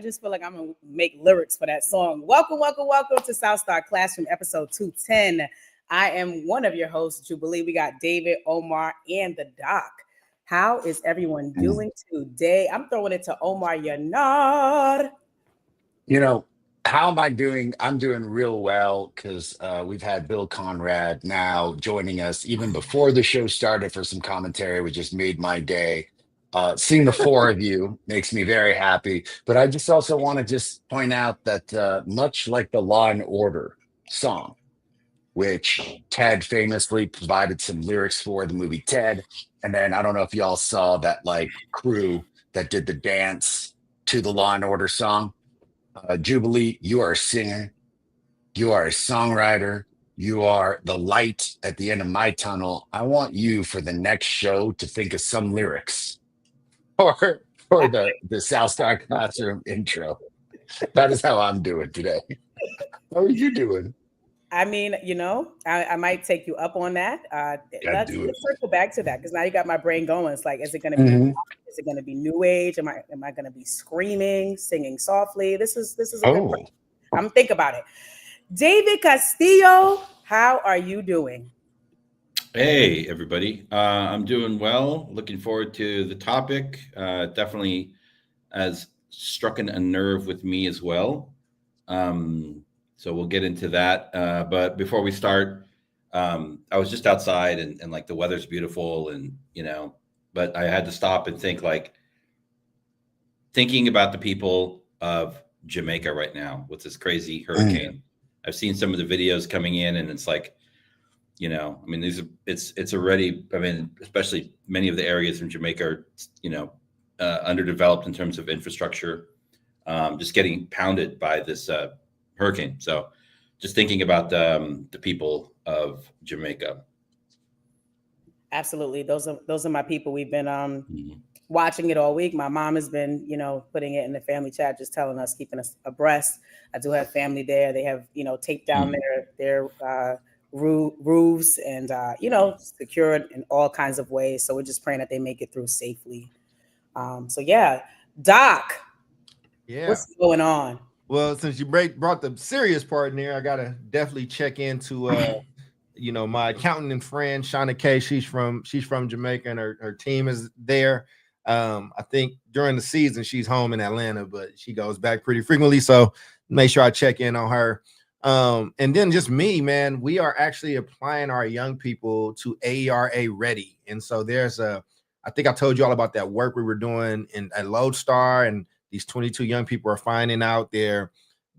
just feel like I'm gonna make lyrics for that song. Welcome to Southstar Classroom, episode 210. I am one of your hosts, Jubilee. We got David, Omar, and the Doc. How is everyone doing today? I'm throwing it to Omar Yanard. You know, how am I doing? I'm doing real well because we've had Bill Conrad now joining us even before the show started for some commentary, which just made my day. Seeing the four of you makes me very happy. But I just also want to just point out that much like the Law and Order song, which Ted famously provided some lyrics for the movie Ted, and then I don't know if y'all saw that like crew that did the dance to the Law and Order song. Jubilee, you are a singer, you are a songwriter, you are the light at the end of my tunnel. I want you for the next show to think of some lyrics for the South Star Classroom intro. That is how I'm doing today. How are you doing? I mean, I might take you up on that. Gotta do it. Let's circle back to that because now you got my brain going. It's like, is it going to be? Mhm. Is it going to be new age? Am I going to be screaming, singing softly? This is a good Oh, question. I'm think about it. David Castillo, how are you doing? Hey, everybody. I'm doing well. Looking forward to the topic. Definitely has struck a nerve with me as well. So we'll get into that. But before we start, I was just outside and like the weather's beautiful but I had to stop and think thinking about the people of Jamaica right now with this crazy hurricane. I've seen some of the videos coming in and it's like, I mean, it's already, I mean, especially many of the areas in Jamaica are, underdeveloped in terms of infrastructure, just getting pounded by this hurricane. So just thinking about the people of Jamaica. Absolutely. Those are my people. We've been watching it all week. My mom has been, putting it in the family chat, just telling us, keeping us abreast. I do have family there. They have, taped down their roofs and secured in all kinds of ways. So we're just praying that they make it through safely. So yeah, Doc, what's going on? Well, since you brought the serious part in there, I gotta definitely check into my accountant and friend Shauna K. She's from Jamaica and her team is there. I think during the season she's home in Atlanta, but she goes back pretty frequently. So make sure I check in on her. And then just me, man, we are actually applying our young people to AERA ready. And so I think I told you all about that work we were doing at Lodestar, and these 22 young people are finding out their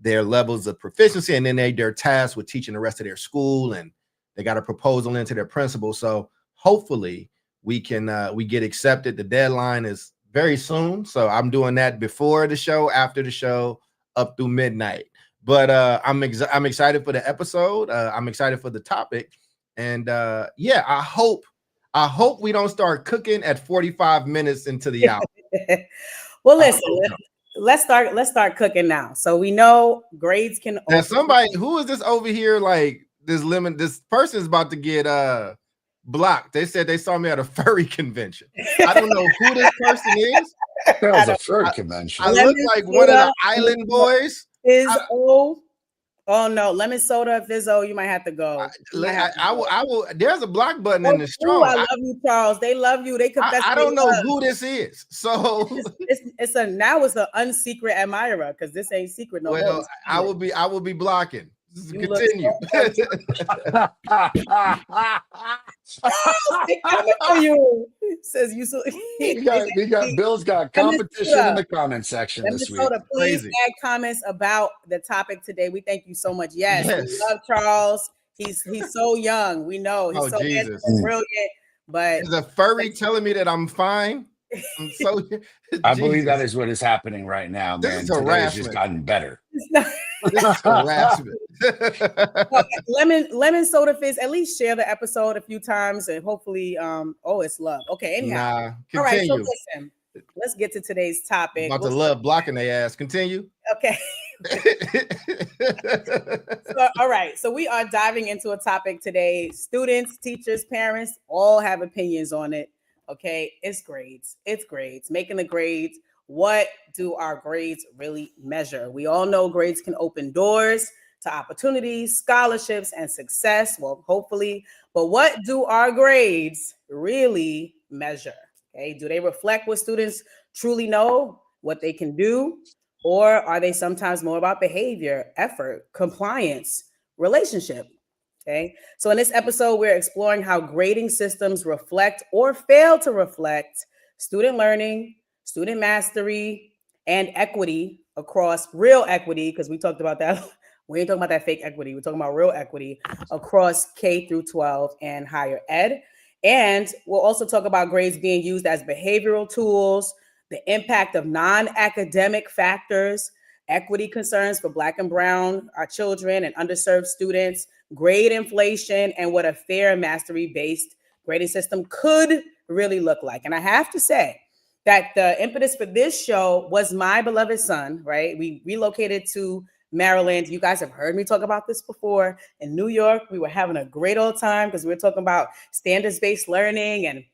levels of proficiency, and then they're tasked with teaching the rest of their school, and they got a proposal into their principal. So hopefully we get accepted. The deadline is very soon. So I'm doing that before the show, after the show, up through midnight. But I'm excited for the episode. I'm excited for the topic, and I hope we don't start cooking at 45 minutes into the hour. Well, listen, let's start cooking now. So we know grades can. Now, somebody who is this over here? Like this person is about to get blocked. They said they saw me at a furry convention. I don't know who this person is. that was a furry convention. I look like one of the island boys. Oh no, lemon soda, Fizzo, you might have to go. I will. There's a block button in the straw. I love you, Charles. They love you. They confess. I don't know who this is. So it's an unsecret admirer because this ain't secret no more. Well, I will be blocking. Continue. You says you so. we got Bill's got competition in the comment section this week. Please add comments about the topic today. We thank you so much. Yes. We love Charles. He's so young. We know he's so handsome and brilliant. But is a furry telling me that I'm fine? I'm so. I believe that is what is happening right now, this man. Is Today has just gotten better. This is harassment. Lemon Soda Fizz, at least share the episode a few times and hopefully it's love. Okay, anyhow. Continue. All right, so listen, let's get to today's topic. About to love blocking their ass. Continue. Okay. All right, so we are diving into a topic today. Students, teachers, parents all have opinions on it. Okay, it's grades. Making the grades. what do our grades really measure? We all know grades can open doors to opportunities, scholarships, and success. Well, hopefully, but what do our grades really measure? Okay, do they reflect what students truly know, what they can do, or are they sometimes more about behavior, effort, compliance, relationship? Okay, so in this episode, we're exploring how grading systems reflect or fail to reflect student learning, student mastery, and equity across real equity, because we talked about that. We ain't talking about that fake equity. We're talking about real equity across K through 12 and higher ed. And we'll also talk about grades being used as behavioral tools, the impact of non-academic factors, equity concerns for Black and Brown, our children and underserved students, grade inflation, and what a fair mastery-based grading system could really look like. And I have to say that the impetus for this show was my beloved son, right? We relocated to Maryland. You guys have heard me talk about this before. In New York, we were having a great old time because we were talking about standards-based learning and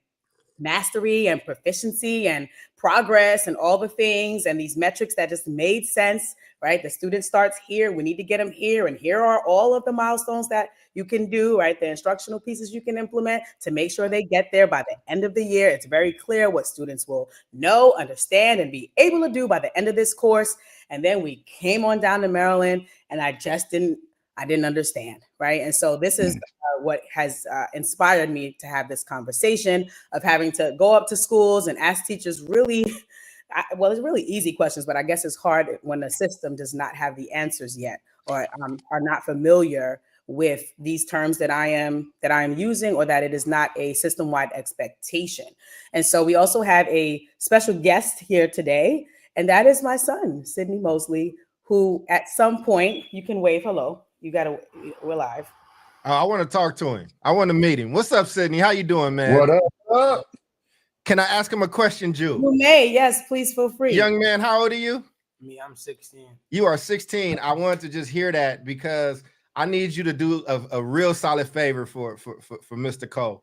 mastery and proficiency and progress and all the things and these metrics that just made sense, right? The student starts here. We need to get them here. And here are all of the milestones that you can do, right? The instructional pieces you can implement to make sure they get there by the end of the year. It's very clear what students will know, understand, and be able to do by the end of this course. And then we came on down to Maryland and I didn't understand, right? And so this is what has inspired me to have this conversation of having to go up to schools and ask teachers really, well, it's really easy questions, but I guess it's hard when the system does not have the answers yet or are not familiar with these terms that I am using, or that it is not a system-wide expectation. And so we also have a special guest here today, and that is my son, Sydney Mosley, who at some point, you can wave hello. We're live. I want to talk to him. I want to meet him. What's up, Sydney? How you doing, man? What up? Can I ask him a question, Jew? You may, yes, please feel free. Young man, how old are you? Me, I'm 16. You are 16. I wanted to just hear that because I need you to do a real solid favor for Mr. Cole.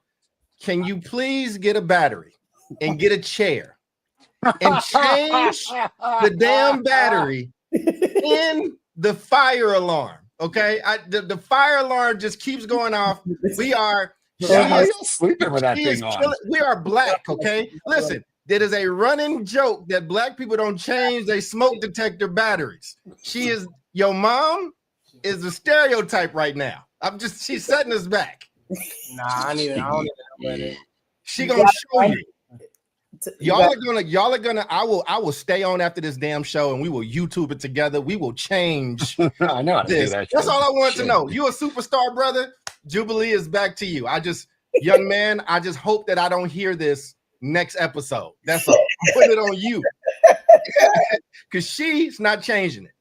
Can you please get a battery and get a chair and change the damn battery in the fire alarm? Okay, the fire alarm just keeps going off. We are sleeping with that thing on. We are Black. Okay, listen. There is a running joke that Black people don't change their smoke detector batteries. Your mom is a stereotype right now. She's setting us back. Nah, I don't even know it. She gonna show you. Y'all are gonna. I will stay on after this damn show, and we will YouTube it together. We will change. I know how to do this. that. That's all I want to know. You a superstar, brother. Jubilee is back to you. Young man, I just hope that I don't hear this next episode. That's all. Put it on you, because she's not changing it.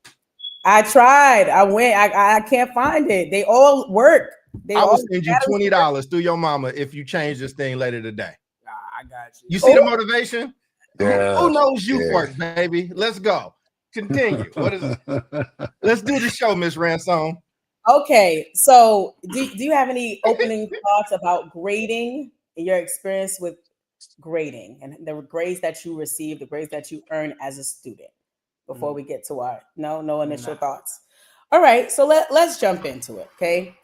I tried. I went. I can't find it. They all work. I will send you $20 through your mama if you change this thing later today. I got you. You see the motivation? Yeah. Who knows you work, baby? Let's go. Continue. What is it? Let's do the show, Miss Ransom. Okay. So do you have any opening thoughts about grading and your experience with grading and the grades that you receive, the grades that you earn as a student before we get to our no initial thoughts? All right. So let's jump into it. Okay.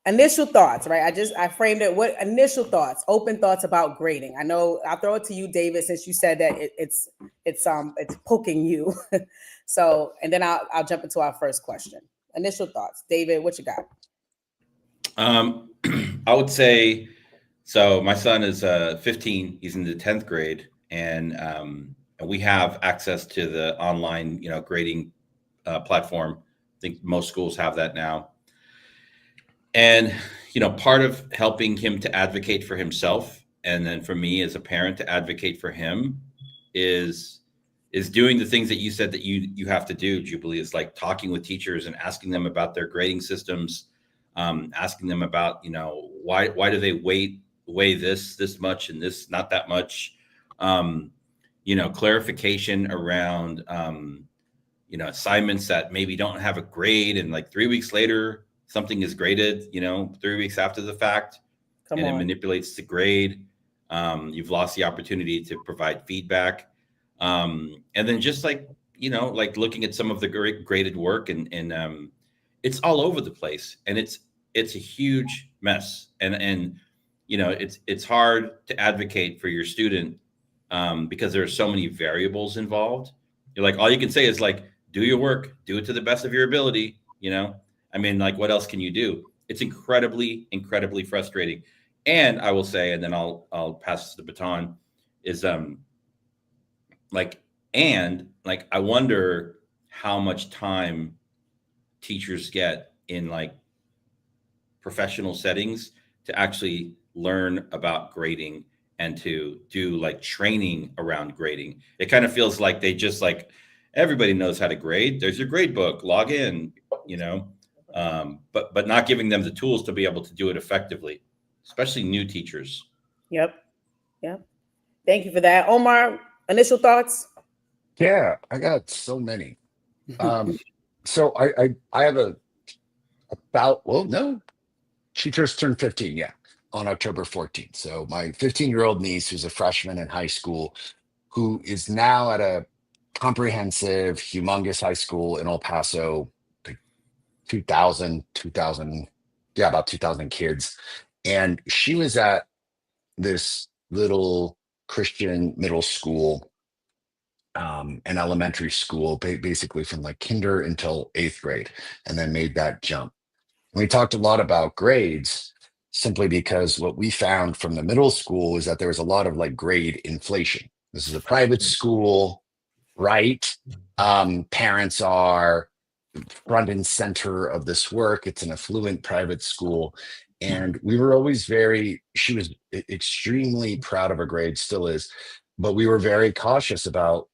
Initial thoughts, right? I framed it. What initial thoughts, open thoughts about grading? I know I'll throw it to you, David, since you said that it's poking you. So, and then I'll jump into our first question. Initial thoughts, David, what you got? I would say, so my son is 15. He's in the 10th grade, and we have access to the online, grading platform. I think most schools have that now. And, part of helping him to advocate for himself, and then for me as a parent to advocate for him is doing the things that you said that you have to do, Jubilee, is like talking with teachers and asking them about their grading systems, asking them about, why do they weigh this much and this not that much, clarification around, assignments that maybe don't have a grade, and like 3 weeks later, something is graded, 3 weeks after the fact, it manipulates the grade. You've lost the opportunity to provide feedback. And then just like, like looking at some of the graded work and it's all over the place, and it's a huge mess. And it's hard to advocate for your student because there are so many variables involved. You're like, all you can say is like, do your work, do it to the best of your ability. I mean, like, what else can you do? It's incredibly, incredibly frustrating. And I will say, and then I'll pass the baton, is I wonder how much time teachers get in like professional settings to actually learn about grading and to do like training around grading. It kind of feels like they just like, everybody knows how to grade. There's your grade book, log in, but not giving them the tools to be able to do it effectively, especially new teachers. Yep. Thank you for that. Omar, initial thoughts? Yeah, I got so many. So I have she just turned 15, on October 14th. So my 15-year-old niece, who's a freshman in high school, who is now at a comprehensive, humongous high school in El Paso, like 2,000, about 2,000 kids. And she was at this little Christian middle school, an elementary school, basically from like kinder until 8th grade, and then made that jump. We talked a lot about grades simply because what we found from the middle school is that there was a lot of like grade inflation. This is a private school, right? Parents are front and center of this work. It's an affluent private school. And we were always she was extremely proud of her grades, still is, but we were very cautious about,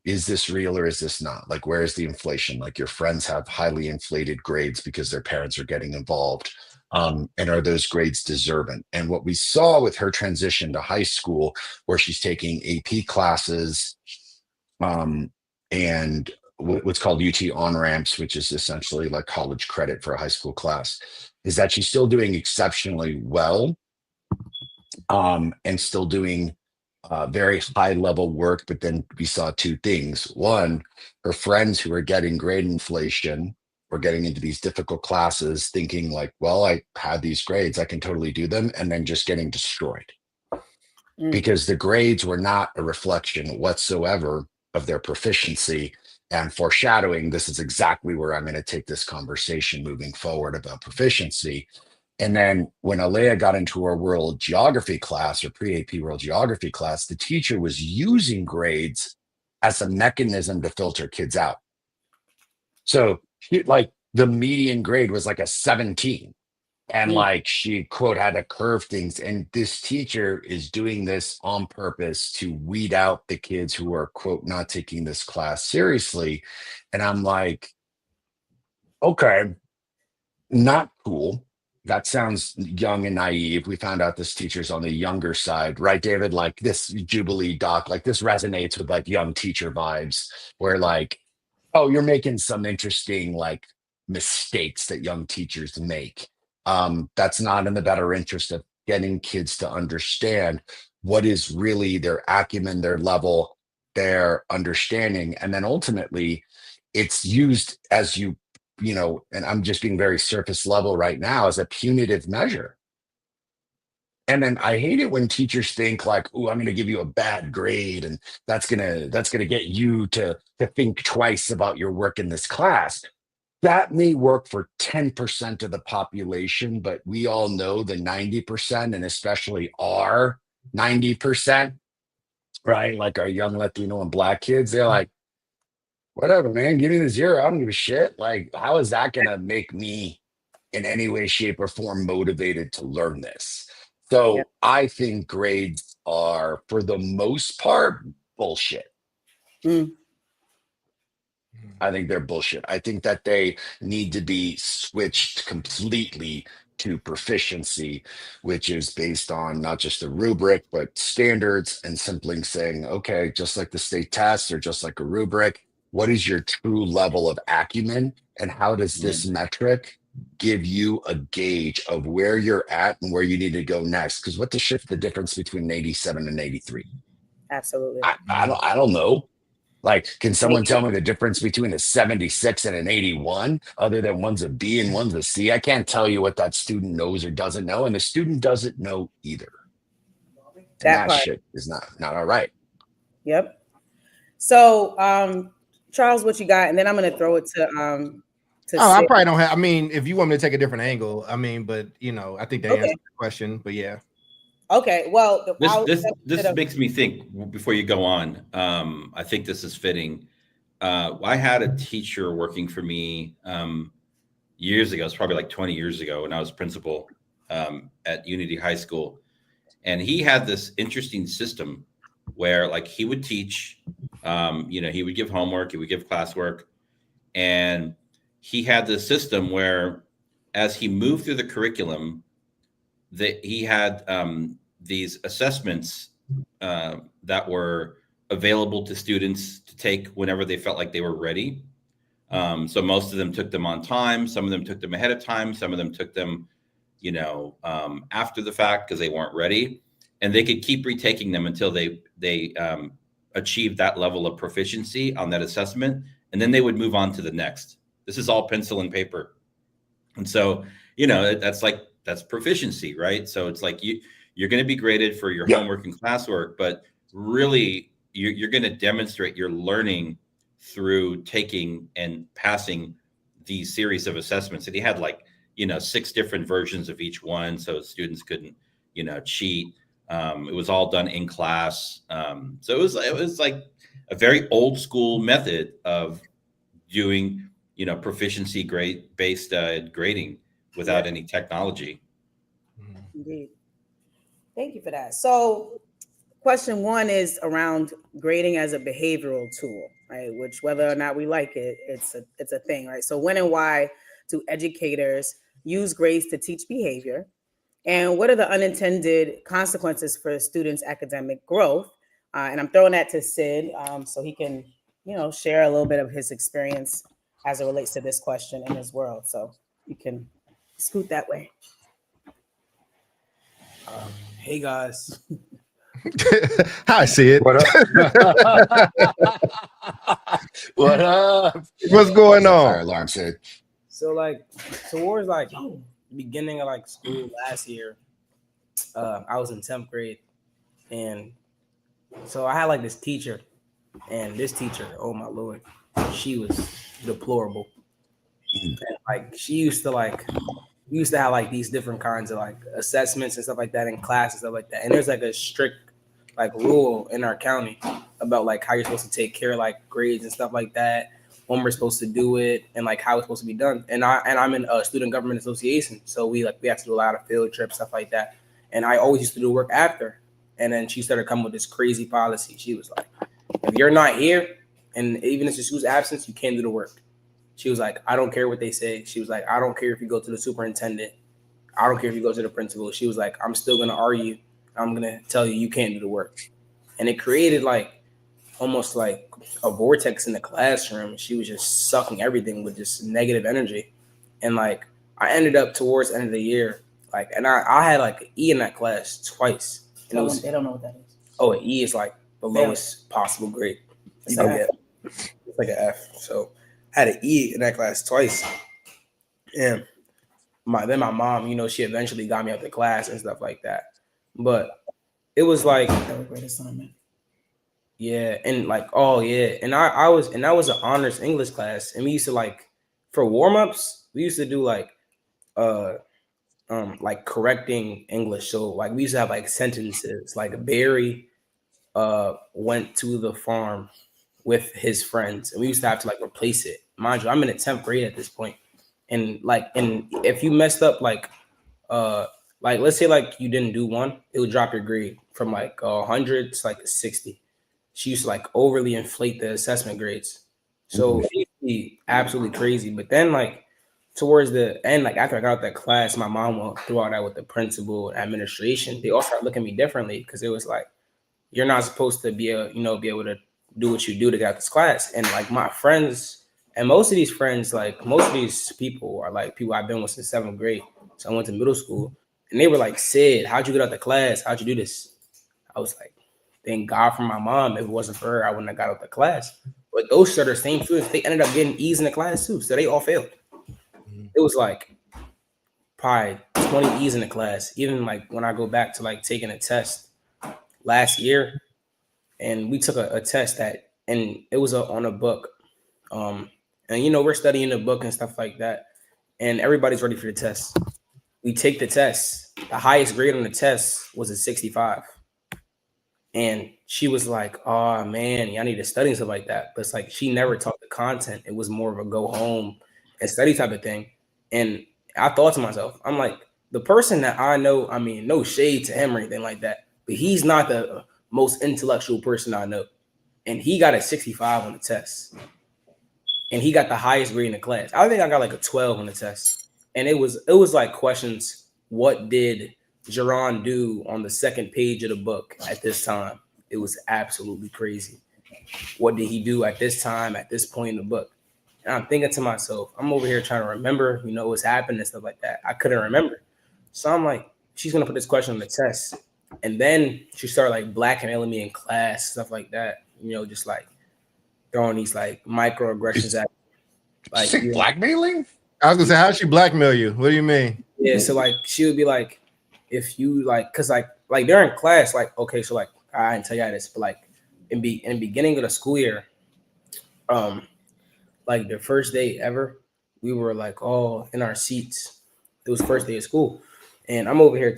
is this real or is this not? Like, where's the inflation? Like, your friends have highly inflated grades because their parents are getting involved. And are those grades deserving? And what we saw with her transition to high school, where she's taking AP classes and what's called UT on-ramps, which is essentially like college credit for a high school class, is that she's still doing exceptionally well and still doing very high level work. But then we saw two things. One, her friends who are getting grade inflation were getting into these difficult classes thinking like, well, I had these grades, I can totally do them, and then just getting destroyed because the grades were not a reflection whatsoever of their proficiency. And foreshadowing, this is exactly where I'm going to take this conversation moving forward about proficiency. And then when Alea got into her world geography class or pre-AP world geography class, the teacher was using grades as a mechanism to filter kids out. So like the median grade was like a 17. And like she, quote, had to curve things. And this teacher is doing this on purpose to weed out the kids who are, quote, not taking this class seriously. And I'm like, okay, not cool. That sounds young and naive. We found out this teacher's on the younger side, right, David? Like this Jubilee doc, like this resonates with like young teacher vibes where like, oh, you're making some interesting like mistakes that young teachers make. That's not in the better interest of getting kids to understand what is really their acumen, their level, their understanding. And then ultimately it's used as and I'm just being very surface level right now, as a punitive measure. And then I hate it when teachers think like, oh, I'm going to give you a bad grade and that's going to get you to think twice about your work in this class. That may work for 10% of the population, but we all know the 90%, and especially our 90%, right? Like our young Latino and Black kids, they're like, whatever, man, give me the 0. I don't give a shit. Like, how is that going to make me in any way, shape, or form motivated to learn this? So yeah. I think grades are, for the most part, bullshit. I think they're bullshit. I think that they need to be switched completely to proficiency, which is based on not just a rubric, but standards, and simply saying, okay, just like the state tests or just like a rubric, what is your true level of acumen? And how does this metric give you a gauge of where you're at and where you need to go next? Because what the difference between an 87 and 83? Absolutely. I don't know. Like, can someone tell me the difference between a 76 and an 81, other than one's a B and one's a C? I can't tell you what that student knows or doesn't know, and the student doesn't know either. And That that part. shit is not all right. Yep. So, Charles, what you got? And then I'm going to throw it to I Sid. probably don't have. I mean, if you want me to take a different angle, I mean, but you know, I think they Okay. answered the question. But yeah, Okay. Well, This makes me think before you go on. I think this is fitting. I had a teacher working for me years ago. It's probably like 20 years ago when I was principal at Unity High School, and he had this interesting system where, like, he would teach. He would give homework, he would give classwork, and he had this system where, as he moved through the curriculum, that he had these assessments that were available to students to take whenever they felt like they were ready. So most of them took them on time. Some of them took them ahead of time. Some of them took them, after the fact because they weren't ready, and they could keep retaking them until they achieved that level of proficiency on that assessment, and then they would move on to the next. This is all pencil and paper, and so that's proficiency, right? So it's like you're going to be graded for your homework and classwork, but really you're going to demonstrate your learning through taking and passing these series of assessments. And he had 6 different versions of each one, so students couldn't cheat. It was all done in class. So it was like a very old school method of doing proficiency based grading without any technology. Indeed. Thank you for that. So question 1 is around grading as a behavioral tool, right? Which, whether or not we like it, it's a thing, right? So when and why do educators use grades to teach behavior? And what are the unintended consequences for students' academic growth? And I'm throwing that to Sid so he can, share a little bit of his experience as it relates to this question in his world. So you can scoot that way. Hey guys. I see it. What up? What up? What's going Fire on? alarm, Sid. So towards beginning of school last year, I was in 10th grade, and so I had this teacher, and this teacher, oh my Lord, she was deplorable. And, she used to have these different kinds of assessments and stuff like that in class and stuff like that. And there's a strict rule in our county about how you're supposed to take care of grades and stuff like that, when we're supposed to do it, and how it's supposed to be done. And I'm in a student government association, so we have to do a lot of field trips, stuff like that. And I always used to do work after. And then she started coming with this crazy policy. She was like, if you're not here, and even if it's excuse absence, you can't do the work. She was like, I don't care what they say. She was like, I don't care if you go to the superintendent. I don't care if you go to the principal. She was like, I'm still going to argue. I'm going to tell you can't do the work. And it created almost a vortex in the classroom. She was just sucking everything with just negative energy. And I ended up towards the end of the year, and I had an E in that class twice. And They don't know what that is. Oh, an E is the lowest possible grade. It's You don't an get. It's an F. So I had an E in that class twice. And my mom, she eventually got me out the class and stuff like that. But it was Third grade assignment. yeah, and and I was an honors English class, and we used to for warm-ups, we used to do correcting English. So we used to have sentences Barry went to the farm with his friends, and we used to have to replace it. Mind you, I'm in the 10th grade at this point, and and if you messed up let's say you didn't do one, it would drop your grade from 100 to 60. She used to overly inflate the assessment grades, so it'd be absolutely crazy. But then towards the end, after I got out that class, my mom went through all that with the principal and administration. They all started looking at me differently, because it was you're not supposed to be able to do what you do to get out this class. And my friends, and most of these friends, most of these people are people I've been with since 7th grade. So I went to middle school, and they were Sid, how'd you get out the class? How'd you do this? I was thank God for my mom. If it wasn't for her, I wouldn't have got out the class. But those are the same students. They ended up getting E's in the class too, so they all failed. It was like probably 20 E's in the class. Even like when I go back to like taking a test last year, and we took a test that, and it was on a book. And you know, we're studying the book and stuff like that, and everybody's ready for the test. We take the test. The highest grade on the test was a 65. And she was like, oh man, I need to study and stuff like that. But it's like she never taught the content. It was more of a go home and study type of thing. And I thought to myself, I'm like, the person that I know, I mean, no shade to him or anything like that, but he's not the most intellectual person I know. And he got a 65 on the test. And he got the highest grade in the class. I think I got like a 12 on the test. And it was like questions, what did Jerron do on the second page of the book at this time? It was absolutely crazy. What did he do at this time, at this point in the book? And I'm thinking to myself, I'm over here trying to remember, you know, what's happened and stuff like that. I couldn't remember. So I'm like, she's going to put this question on the test. And then she started like blackmailing me in class, stuff like that. You know, just like throwing these like microaggressions at me. Like, Sick blackmailing? I was gonna say, how'd she blackmail you? What do you mean? Yeah, so like she would be like, if you like, cause like during class, like, okay, so like I didn't tell you this, but like in the beginning of the school year, like the first day ever, we were like all in our seats. It was first day of school. And I'm over here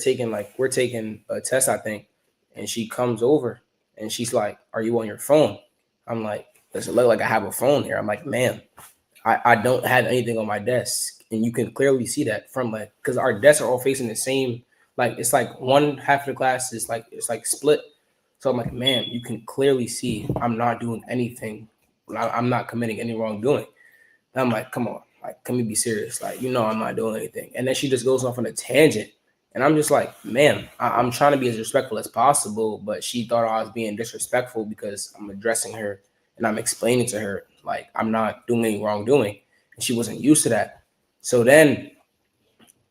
we're taking a test, I think. And she comes over and she's like, are you on your phone? I'm like, does it look like I have a phone here? I'm like, ma'am, I don't have anything on my desk. And you can clearly see that from like, because our desks are all facing the same, like it's like one half of the class is like, it's like split. So I'm like, man, you can clearly see I'm not doing anything. I'm not committing any wrongdoing. And I'm like, come on, like, can we be serious? Like, you know, I'm not doing anything. And then she just goes off on a tangent. And I'm just like, man, I'm trying to be as respectful as possible. But she thought I was being disrespectful because I'm addressing her and I'm explaining to her, like, I'm not doing any wrongdoing. And she wasn't used to that. So then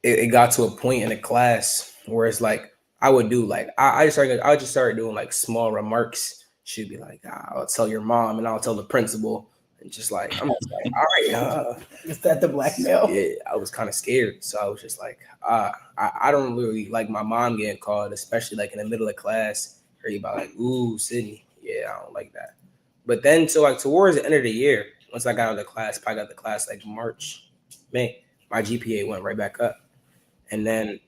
it got to a point in the class where it's like, I would do like, I just started doing like small remarks. She'd be like, I'll tell your mom and I'll tell the principal. And just like, I'm just like, all right. Is that the blackmail? Yeah, I was kind of scared. So I was just like, I don't really like my mom getting called, especially like in the middle of class. Everybody like, ooh, Sydney. Yeah, I don't like that. But then, so like towards the end of the year, once I got out of the class, probably got the class like March, May, my GPA went right back up. And then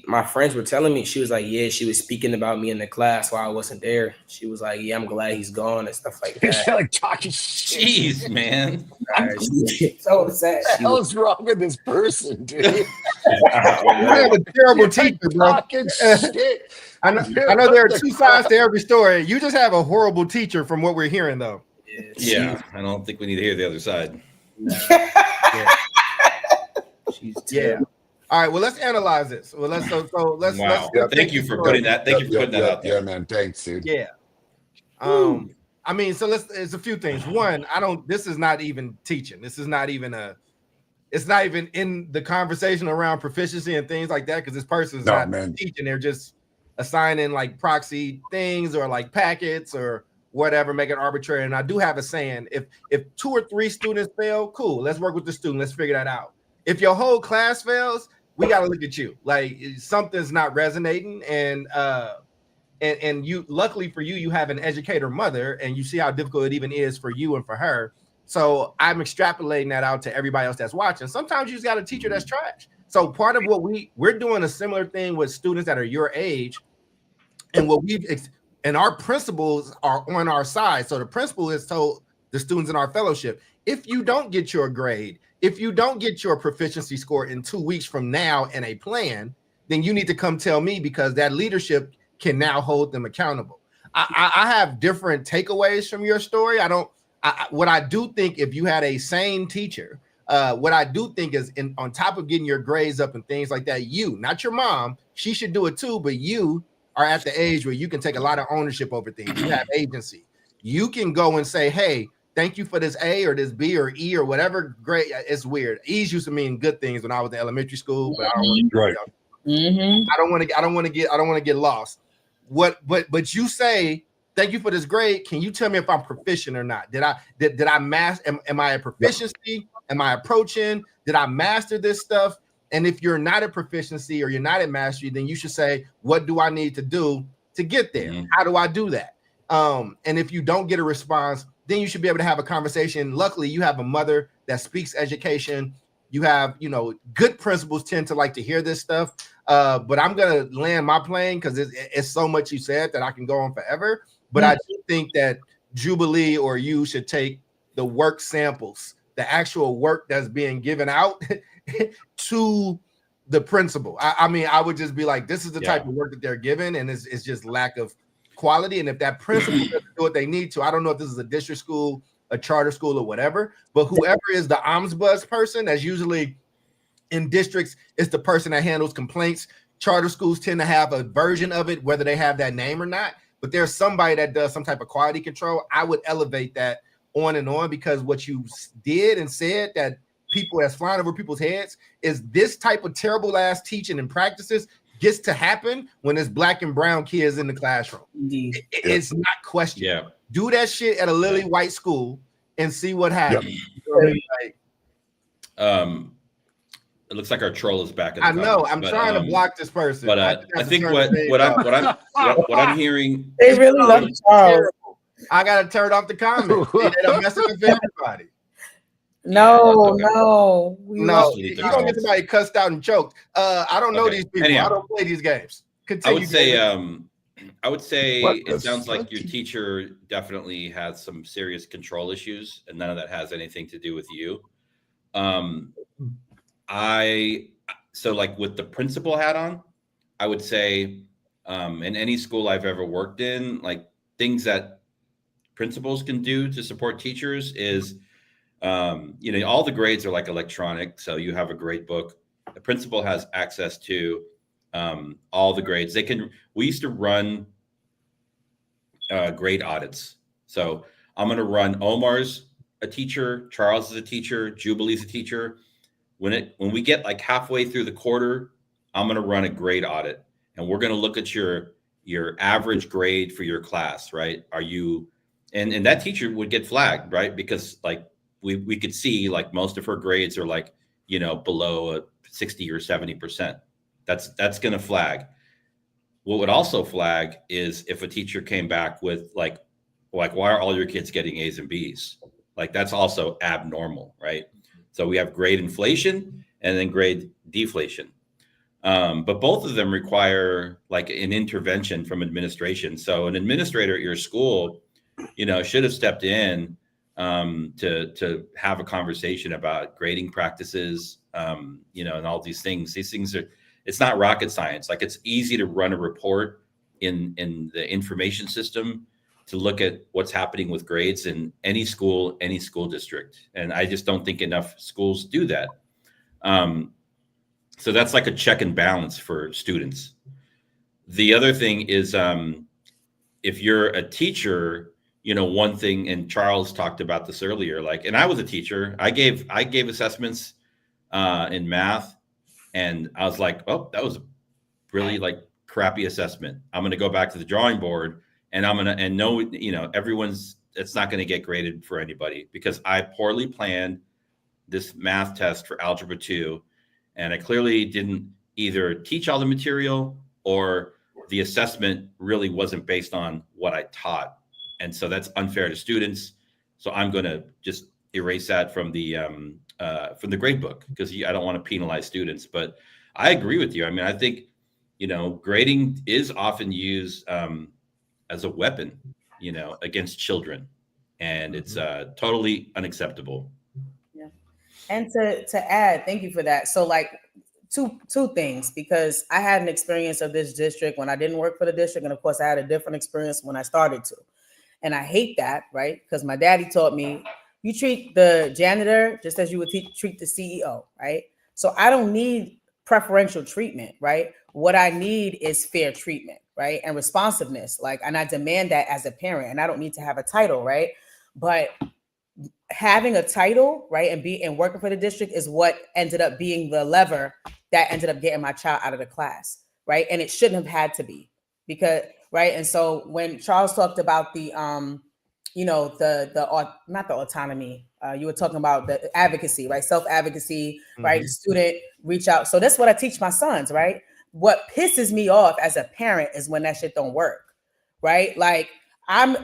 my friends were telling me, she was like, yeah, she was speaking about me in the class while I wasn't there. She was like, yeah, I'm glad he's gone and stuff like that. Like talking shit. Jeez, man. So sad. What the hell is wrong with this person, dude? You have a terrible teacher, bro. Talking shit. I know there are two sides to every story. You just have a horrible teacher from what we're hearing, though. Yeah, I don't think we need to hear the other side. She's Yeah. All right. Well, let's analyze this. Well, let's. Wow. Let's Thank you for putting that. Thank you for putting that out Yeah, there. man. Thanks, dude. Yeah. I mean, so it's a few things. One, this is not even teaching. This is not even it's not even in the conversation around proficiency and things like that, because this person's not teaching. They're just assigning like proxy things or like packets or whatever, make it arbitrary. And I do have a saying, if 2 or 3 students fail, cool, let's work with the student. Let's figure that out. If your whole class fails, we got to look at you. Like something's not resonating. And you, luckily for you, you have an educator mother, and you see how difficult it even is for you and for her. So I'm extrapolating that out to everybody else that's watching. Sometimes you just got a teacher that's trash. So part of what we're doing a similar thing with students that are your age, and what and our principals are on our side. So the principal has told the students in our fellowship, if you don't get your grade, if you don't get your proficiency score in 2 weeks from now in a plan, then you need to come tell me, because that leadership can now hold them accountable. I have different takeaways from your story. What I do think, if you had a sane teacher, what I do think is, on top of getting your grades up and things like that, you, not your mom, she should do it too, but you are at the age where you can take a lot of ownership over things. You have agency. You can go and say, hey, thank you for this A or this B or E or whatever grade. It's weird. E's used to mean good things when I was in elementary school, but I don't want to get lost. But you say, thank you for this grade. Can you tell me if I'm proficient or not? Did I master? Am I a proficiency? Am I approaching? Did I master this stuff? And if you're not at proficiency or you're not at mastery, then you should say, what do I need to do to get there? How do I do that? And if you don't get a response, then you should be able to have a conversation. Luckily, you have a mother that speaks education. You have, good principals tend to like to hear this stuff. But I'm going to land my plane because it's so much you said that I can go on forever. But I do think that Jubilee or you should take the work samples, the actual work that's being given out to the principal. I mean, I would just be like, this is the type of work that they're given, and it's just lack of quality. And if that principal doesn't do what they need to, I don't know if this is a district school, a charter school, or whatever, but whoever is the ombuds person, that's usually in districts, is the person that handles complaints. Charter schools tend to have a version of it, whether they have that name or not, but there's somebody that does some type of quality control. I would elevate that on and on, because what you did and said that people that's flying over people's heads is this type of terrible ass teaching and practices gets to happen when there's black and brown kids in the classroom. It's not questioned. Do that shit at a lily white school and see what happens. It looks like our troll is back. I know. I'm trying to block this person. But I think what I'm hearing. They really love Charles. I gotta turn off the comments. They're messing with everybody. No. You don't get somebody cussed out and choked. I don't know these people. Anyhow, I don't play these games. Continue. I would say it sounds like your teacher definitely has some serious control issues, and none of that has anything to do with you. So like with the principal hat on, I would say in any school I've ever worked in, like things that principals can do to support teachers is, all the grades are like electronic. So you have a grade book. The principal has access to all the grades. We used to run grade audits. So I'm going to run Omar's a teacher, Charles is a teacher, Jubilee's a teacher. When we get like halfway through the quarter, I'm going to run a grade audit, and we're going to look at your average grade for your class, right? And that teacher would get flagged, right? Because like we could see like most of her grades are like, below a 60 or 70%. That's going to flag. What would also flag is if a teacher came back with like, why are all your kids getting A's and B's? Like that's also abnormal, right? So we have grade inflation and then grade deflation. But both of them require like an intervention from administration. So an administrator at your school, should have stepped in to have a conversation about grading practices, and all these things. These things it's not rocket science. Like it's easy to run a report in the information system to look at what's happening with grades in any school district. And I just don't think enough schools do that. So that's like a check and balance for students. The other thing is if you're a teacher, one thing, and Charles talked about this earlier, like, and I was a teacher, I gave assessments in math, and I was like, oh, that was a really like crappy assessment. I'm going to go back to the drawing board, and it's not going to get graded for anybody because I poorly planned this math test for Algebra 2. And I clearly didn't either teach all the material or the assessment really wasn't based on what I taught. And so that's unfair to students. So I'm going to just erase that from the grade book because I don't want to penalize students. But I agree with you. I mean, I think, grading is often used as a weapon, against children. And it's totally unacceptable. Yeah. And to add, thank you for that. So like two things, because I had an experience of this district when I didn't work for the district. And of course I had a different experience when I started to. And I hate that, right? Because my daddy taught me, you treat the janitor just as you would treat the CEO, right? So I don't need preferential treatment, right? What I need is fair treatment, right? And responsiveness, and I demand that as a parent, and I don't need to have a title, right? But having a title, right, and working for the district is what ended up being the lever that ended up getting my child out of the class, right? And it shouldn't have had to be, because right? And so when Charles talked about the you know, not the autonomy, you were talking about the advocacy, right? Self-advocacy, right? The student reach out. So that's what I teach my sons, right? What pisses me off as a parent is when that shit don't work, right? Like I'm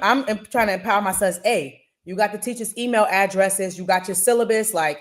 trying to empower my sons. Hey, you got the teacher's email addresses, you got your syllabus, like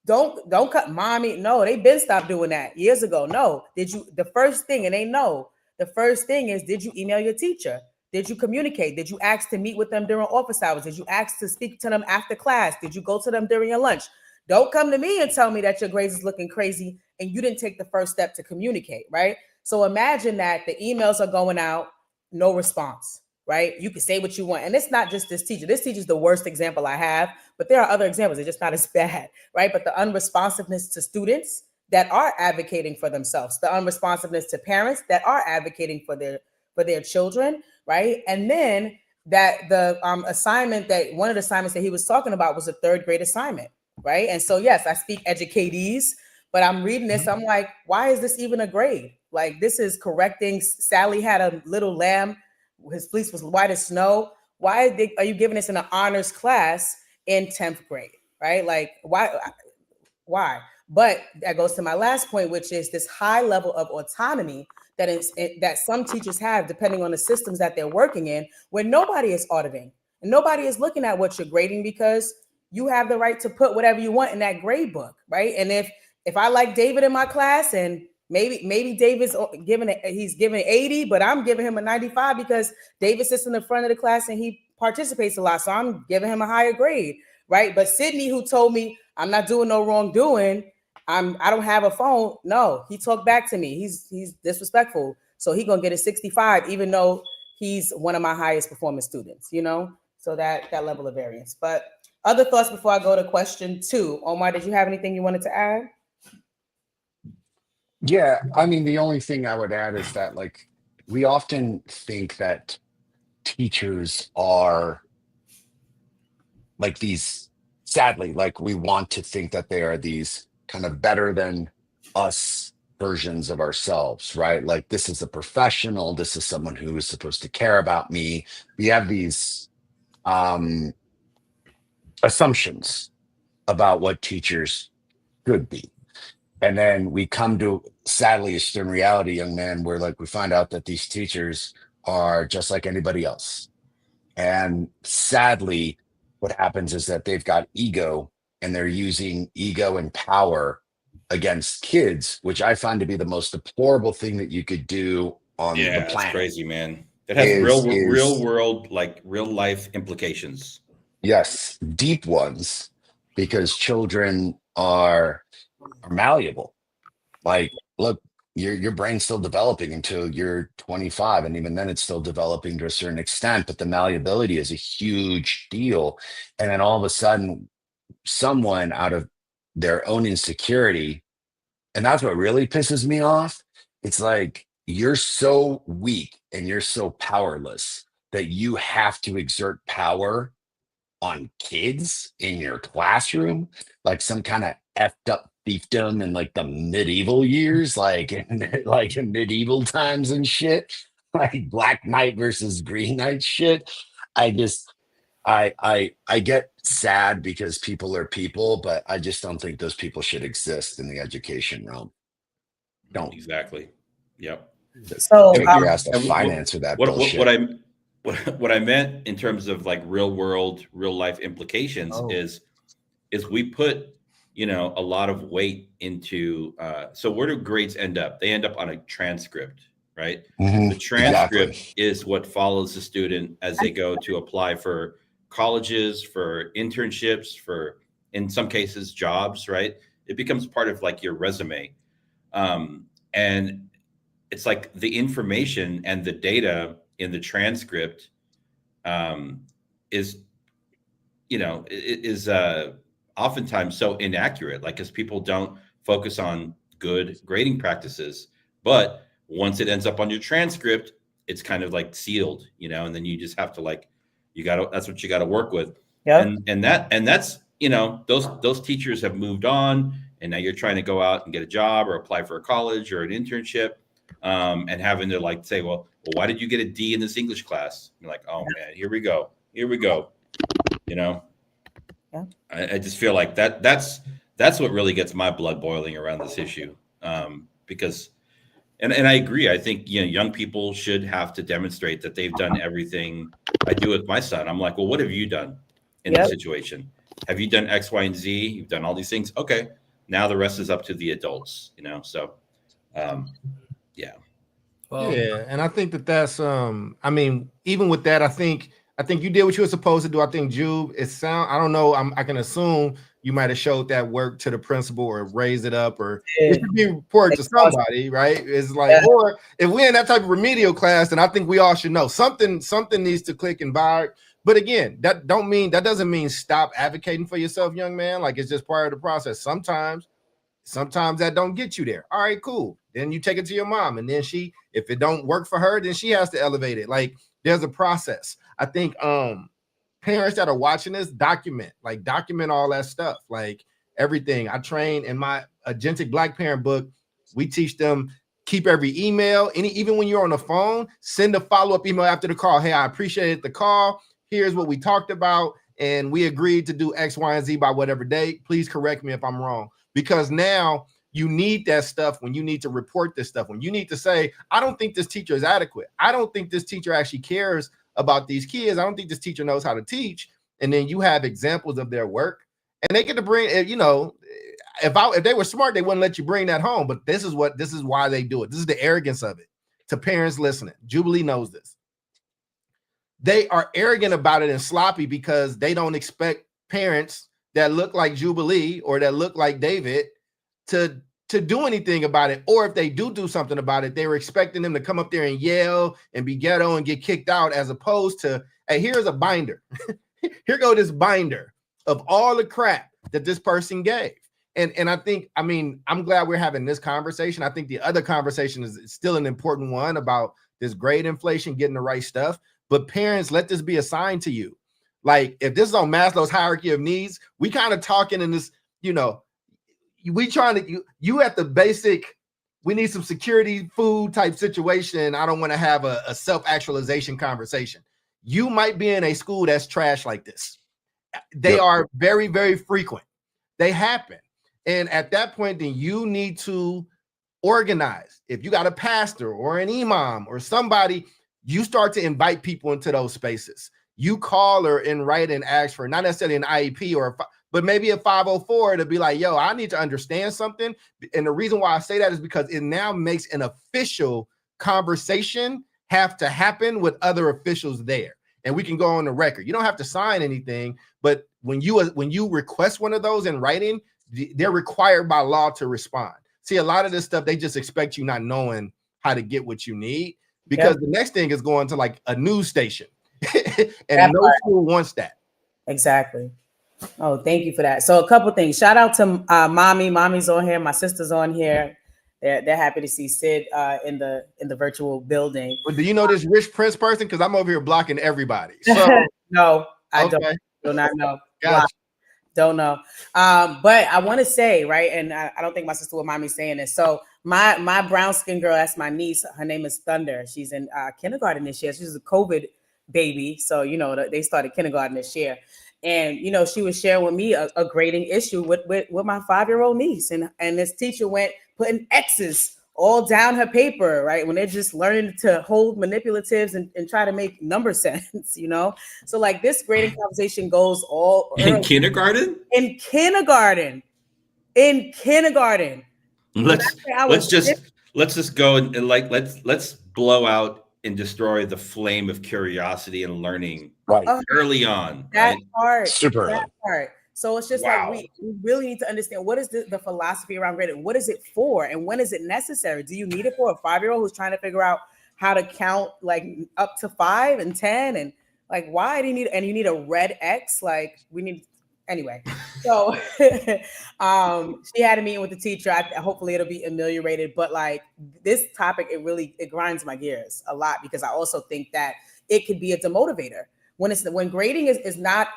don't cut mommy. No, they been stopped doing that years ago. No, the first thing, and they know the first thing is, did you email your teacher? Did you communicate? Did you ask to meet with them during office hours? Did you ask to speak to them after class? Did you go to them during your lunch? Don't come to me and tell me that your grades is looking crazy and you didn't take the first step to communicate, right? So imagine that the emails are going out, no response, right? You can say what you want. And it's not just this teacher. This teacher's the worst example I have, but there are other examples. They're just not as bad, right? But the unresponsiveness to students that are advocating for themselves, the unresponsiveness to parents that are advocating for their children, right? And then that the assignment, that one of the assignments that he was talking about was a third grade assignment, right? And so yes, I speak educatees, but I'm reading this, I'm like, why is this even a grade? Like, this is correcting, Sally had a little lamb, his fleece was white as snow. Why are you giving this in an honors class in 10th grade, right? Like, why? But that goes to my last point, which is this high level of autonomy that some teachers have, depending on the systems that they're working in, where nobody is auditing and nobody is looking at what you're grading, because you have the right to put whatever you want in that grade book, right? And if I like David in my class, and maybe David's he's giving 80, but I'm giving him a 95 because David sits in the front of the class and he participates a lot, so I'm giving him a higher grade, right? But Sydney, who told me I'm not doing no wrongdoing, I don't have a phone. No, he talked back to me. He's disrespectful. So he gonna get a 65, even though he's one of my highest performing students, you know? So that level of variance. But other thoughts before I go to question 2. Omar, did you have anything you wanted to add? Yeah, I mean, the only thing I would add is that, like, we often think that teachers are like these, sadly, like we want to think that they are these kind of better than us versions of ourselves, right? Like, this is a professional, this is someone who is supposed to care about me. We have these assumptions about what teachers should be. And then we come to, sadly, a stern reality, young man, where like we find out that these teachers are just like anybody else. And sadly, what happens is that they've got ego, and they're using ego and power against kids, which I find to be the most deplorable thing that you could do on the planet. That's crazy, man. It has real world, like real life implications. Yes, deep ones, because children are malleable. Like, look, your brain's still developing until you're 25, and even then it's still developing to a certain extent, but the malleability is a huge deal. And then all of a sudden, someone, out of their own insecurity, and that's what really pisses me off, it's like, you're so weak and you're so powerless that you have to exert power on kids in your classroom, like some kind of effed up fiefdom in like the medieval years, like in medieval times and shit, like Black Knight versus Green Knight shit. I get sad because people are people, but I just don't think those people should exist in the education realm. Don't. Exactly. Yep. So Take your ass to finance for that bullshit. What I meant in terms of like real world, real life implications is we put, you know, a lot of weight into, so where do grades end up? They end up on a transcript, right? Mhm, The transcript is what follows the student as they go to apply for colleges, for internships, for, in some cases, jobs, right? It becomes part of like your resume. And it's like the information and the data in the transcript is, you know, is oftentimes so inaccurate, like, because people don't focus on good grading practices. But once it ends up on your transcript, it's kind of like sealed, you know, and then you just have to like, that's what you got to work with. Yeah. And that's, you know, those teachers have moved on, and now you're trying to go out and get a job or apply for a college or an internship. and having to like say, well, why did you get a D in this English class? You're like, oh man, here we go. You know, Yeah. I just feel like that's what really gets my blood boiling around this issue, because, and I agree. I think, you know, young people should have to demonstrate that they've done everything. I do with my son. I'm like, well, what have you done in this situation? Have you done X, Y, and Z? You've done all these things. Okay, now the rest is up to the adults. You know, so yeah. Well, Yeah, and I think that's I mean, even with that, I think you did what you were supposed to do. I think Jube, I don't know, I can assume you might have showed that work to the principal or raised it up, or it should be reported to somebody, right? It's like, or if we're in that type of remedial class, then I think we all should know something needs to click and vibe. But again, that doesn't mean stop advocating for yourself, young man. Like, it's just part of the process. Sometimes that don't get you there. All right, cool. Then you take it to your mom, and then if it don't work for her, then she has to elevate it. Like, there's a process. I think parents that are watching this, document all that stuff, like everything. I train in my Agentic Black Parent book. We teach them, keep every email, even when you're on the phone, send a follow-up email after the call. Hey, I appreciated the call. Here's what we talked about, and we agreed to do X, Y, and Z by whatever date. Please correct me if I'm wrong. Because now you need that stuff when you need to report this stuff, when you need to say, I don't think this teacher is adequate. I don't think this teacher actually cares about these kids. I don't think this teacher knows how to teach. And then you have examples of their work, and they get to bring, you know, if they were smart, they wouldn't let you bring that home. But this is why they do it. This is the arrogance of it. To parents listening, Jubilee knows this. They are arrogant about it and sloppy because they don't expect parents that look like Jubilee or that look like David to do anything about it. Or if they do something about it, they were expecting them to come up there and yell and be ghetto and get kicked out, as opposed to, hey, here's a binder. Here go this binder of all the crap that this person gave. And I think, I mean, I'm glad we're having this conversation. I think the other conversation is still an important one about this grade inflation, getting the right stuff. But parents, let this be a sign to you. Like, if this is on Maslow's hierarchy of needs, we kind of talking in this, you know, we trying to, you at the basic, we need some security, food type situation. I don't want to have a self-actualization conversation. You might be in a school that's trash like this. They are very, very frequent. They happen. And at that point, then you need to organize. If you got a pastor or an imam or somebody, you start to invite people into those spaces. You call her and write and ask for not necessarily an IEP but maybe a 504 to be like, yo, I need to understand something. And the reason why I say that is because it now makes an official conversation have to happen with other officials there. And we can go on the record. You don't have to sign anything, but when you request one of those in writing, they're required by law to respond. See, a lot of this stuff, they just expect you not knowing how to get what you need, because the next thing is going to like a news station. And no school wants that. Exactly. Oh, thank you for that. So a couple things. Shout out to mommy. Mommy's on here. My sister's on here. They're happy to see Sid in the virtual building. But do you know this Rich Prince person? Because I'm over here blocking everybody. So no, I do not know. Gotcha. Don't know. But I want to say, right, and I don't think my sister will mind me saying this. So my brown skin girl, that's my niece. Her name is Thunder. She's in kindergarten this year. She's a COVID baby. So, you know, they started kindergarten this year. And, you know, she was sharing with me a grading issue with my 5-year-old niece. And this teacher went putting X's all down her paper, right? When they're just learning to hold manipulatives and try to make number sense, you know? So like this grading conversation goes all in kindergarten? In kindergarten. Let's just go and like, let's blow out and destroy the flame of curiosity and learning early on. That part. Super early. That part. So it's just like we really need to understand what is the philosophy around grading. What is it for, and when is it necessary? Do you need it for a 5-year-old who's trying to figure out how to count like up to 5 and 10, and like why do you need? And you need a red X. Like we need anyway. So she had a meeting with the teacher. Hopefully it'll be ameliorated. But like this topic, it grinds my gears a lot, because I also think that it could be a demotivator. When grading is not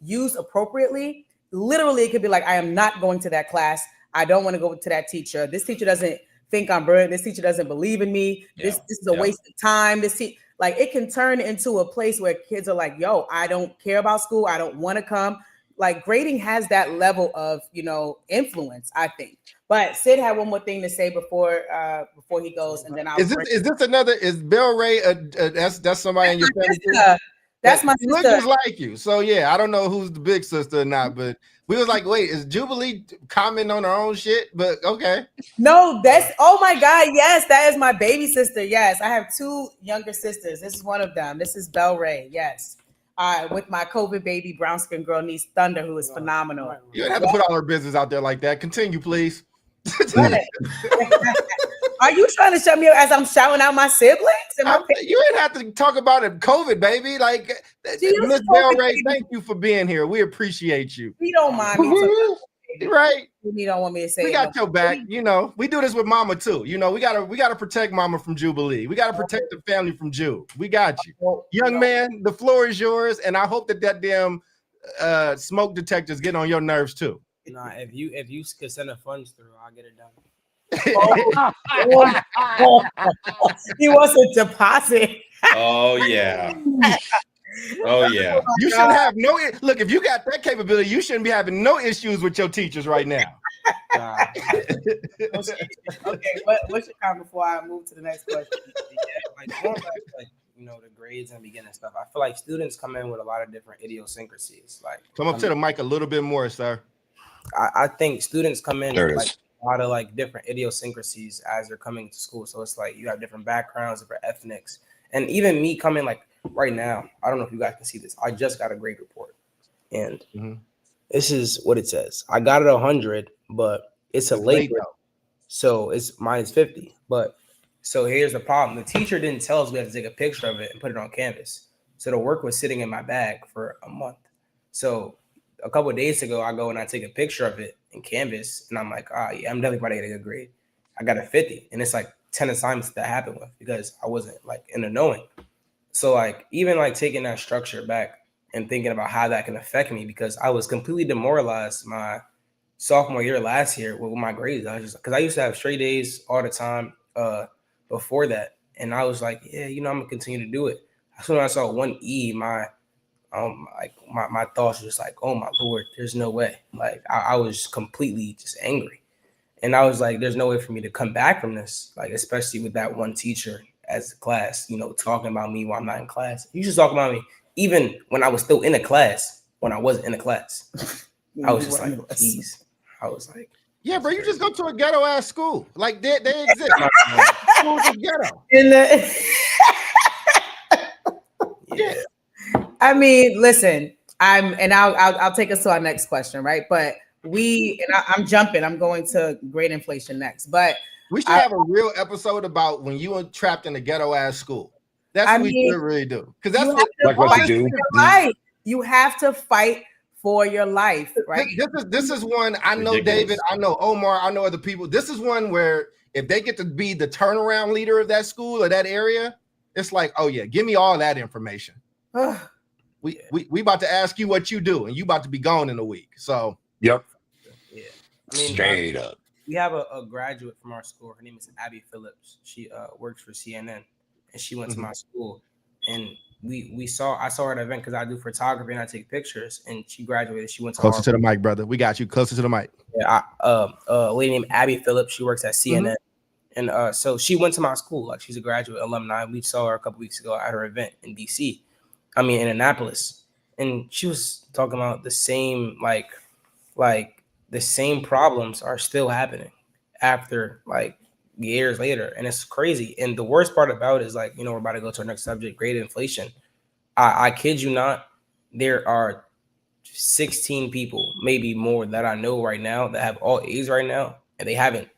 used appropriately, literally it could be like, I am not going to that class. I don't want to go to that teacher. This teacher doesn't think I'm brilliant. This teacher doesn't believe in me. This is a waste of time. Like it can turn into a place where kids are like, yo, I don't care about school. I don't want to come. Like grading has that level of, influence, I think. But Sid had one more thing to say before he goes, and then I'll. Is this another? Is Bell Ray? That's somebody in your family. That's my sister. Look just like you. So yeah, I don't know who's the big sister or not, but we was like, wait, is Jubilee commenting on her own shit? But okay. No, oh my God, yes, that is my baby sister. Yes, I have 2 younger sisters. This is one of them. This is Bell Ray. Yes. With my COVID baby brown skin girl niece Thunder, who is phenomenal. You don't have to put all her business out there like that. Continue, please. Are you trying to shut me up as I'm shouting out my siblings? You ain't have to talk about it, COVID, baby. Like, Miss Bell Ray, thank you for being here. We appreciate you. We don't mind me. Right? You don't want me to say. We got your back. We do this with Mama too. We gotta protect Mama from Jubilee. We gotta protect the family from Jew. We got you, young man. The floor is yours, and I hope that damn smoke detectors get on your nerves too. Nah, if you could send the funds through, I'll get it done. He wants a deposit. Oh yeah. Oh yeah. You shouldn't have look. If you got that capability, you shouldn't be having no issues with your teachers right now. Okay, what's your comment before I move to the next question? Like going back to the grades and beginning stuff. I feel like students come in with a lot of different idiosyncrasies. Like come up to the mic a little bit more, sir. I think students come in with a lot of different idiosyncrasies as they're coming to school. So it's like you have different backgrounds, different ethnics, and even me coming right now. I don't know if you guys can see this. I just got a grade report, and this is what it says. I got it 100, but it's a late grade, so it's -50. But so here's the problem: the teacher didn't tell us we had to take a picture of it and put it on Canvas. So the work was sitting in my bag for a month. So a couple of days ago, I go and I take a picture of it in Canvas, and I'm like, yeah, I'm definitely about to get a good grade. I got a 50, and it's 10 assignments that happened with because I wasn't in the knowing. So even taking that structure back and thinking about how that can affect me, because I was completely demoralized my sophomore year last year with my grades. I was just because I used to have straight A's all the time before that, and I was like, yeah, I'm gonna continue to do it. As soon as I saw 1 E, my thoughts were just oh my Lord, there's no way. I was completely just angry, and I was like, there's no way for me to come back from this. Especially with that one teacher as a class, talking about me while I'm not in class. You should talk about me even when I was still in a class. When I wasn't in a class, I was just geez. I was like, yeah, bro, you just go to a ghetto ass school. They exist. Schools is ghetto. Yeah. I mean, listen, I'll take us to our next question, right? But I'm jumping. I'm going to grade inflation next, but we should have a real episode about when you were trapped in a ghetto ass school. That's what we should really do, because that's what you do. Right, you have to fight for your life, right? This is one I know. Ridiculous. David, I know Omar, I know other people. This is one where if they get to be the turnaround leader of that school or that area, it's oh yeah, give me all that information. We about to ask you what you do, and you about to be gone in a week. So yep, yeah. Straight up. We have a graduate from our school. Her name is Abby Phillips. She works for CNN, and she went to my school. And I saw her at an event because I do photography and I take pictures. And she graduated. She went to closer to the mic, brother. We got you closer to the mic. Yeah, a lady named Abby Phillips. She works at CNN, and so she went to my school. She's a graduate alumni. We saw her a couple weeks ago at her event in DC. In Annapolis, and she was talking about the same the same problems are still happening after years later, and it's crazy. And the worst part about it is we're about to go to our next subject, grade inflation. I kid you not, there are 16 people, maybe more, that I know right now that have all A's right now, and they haven't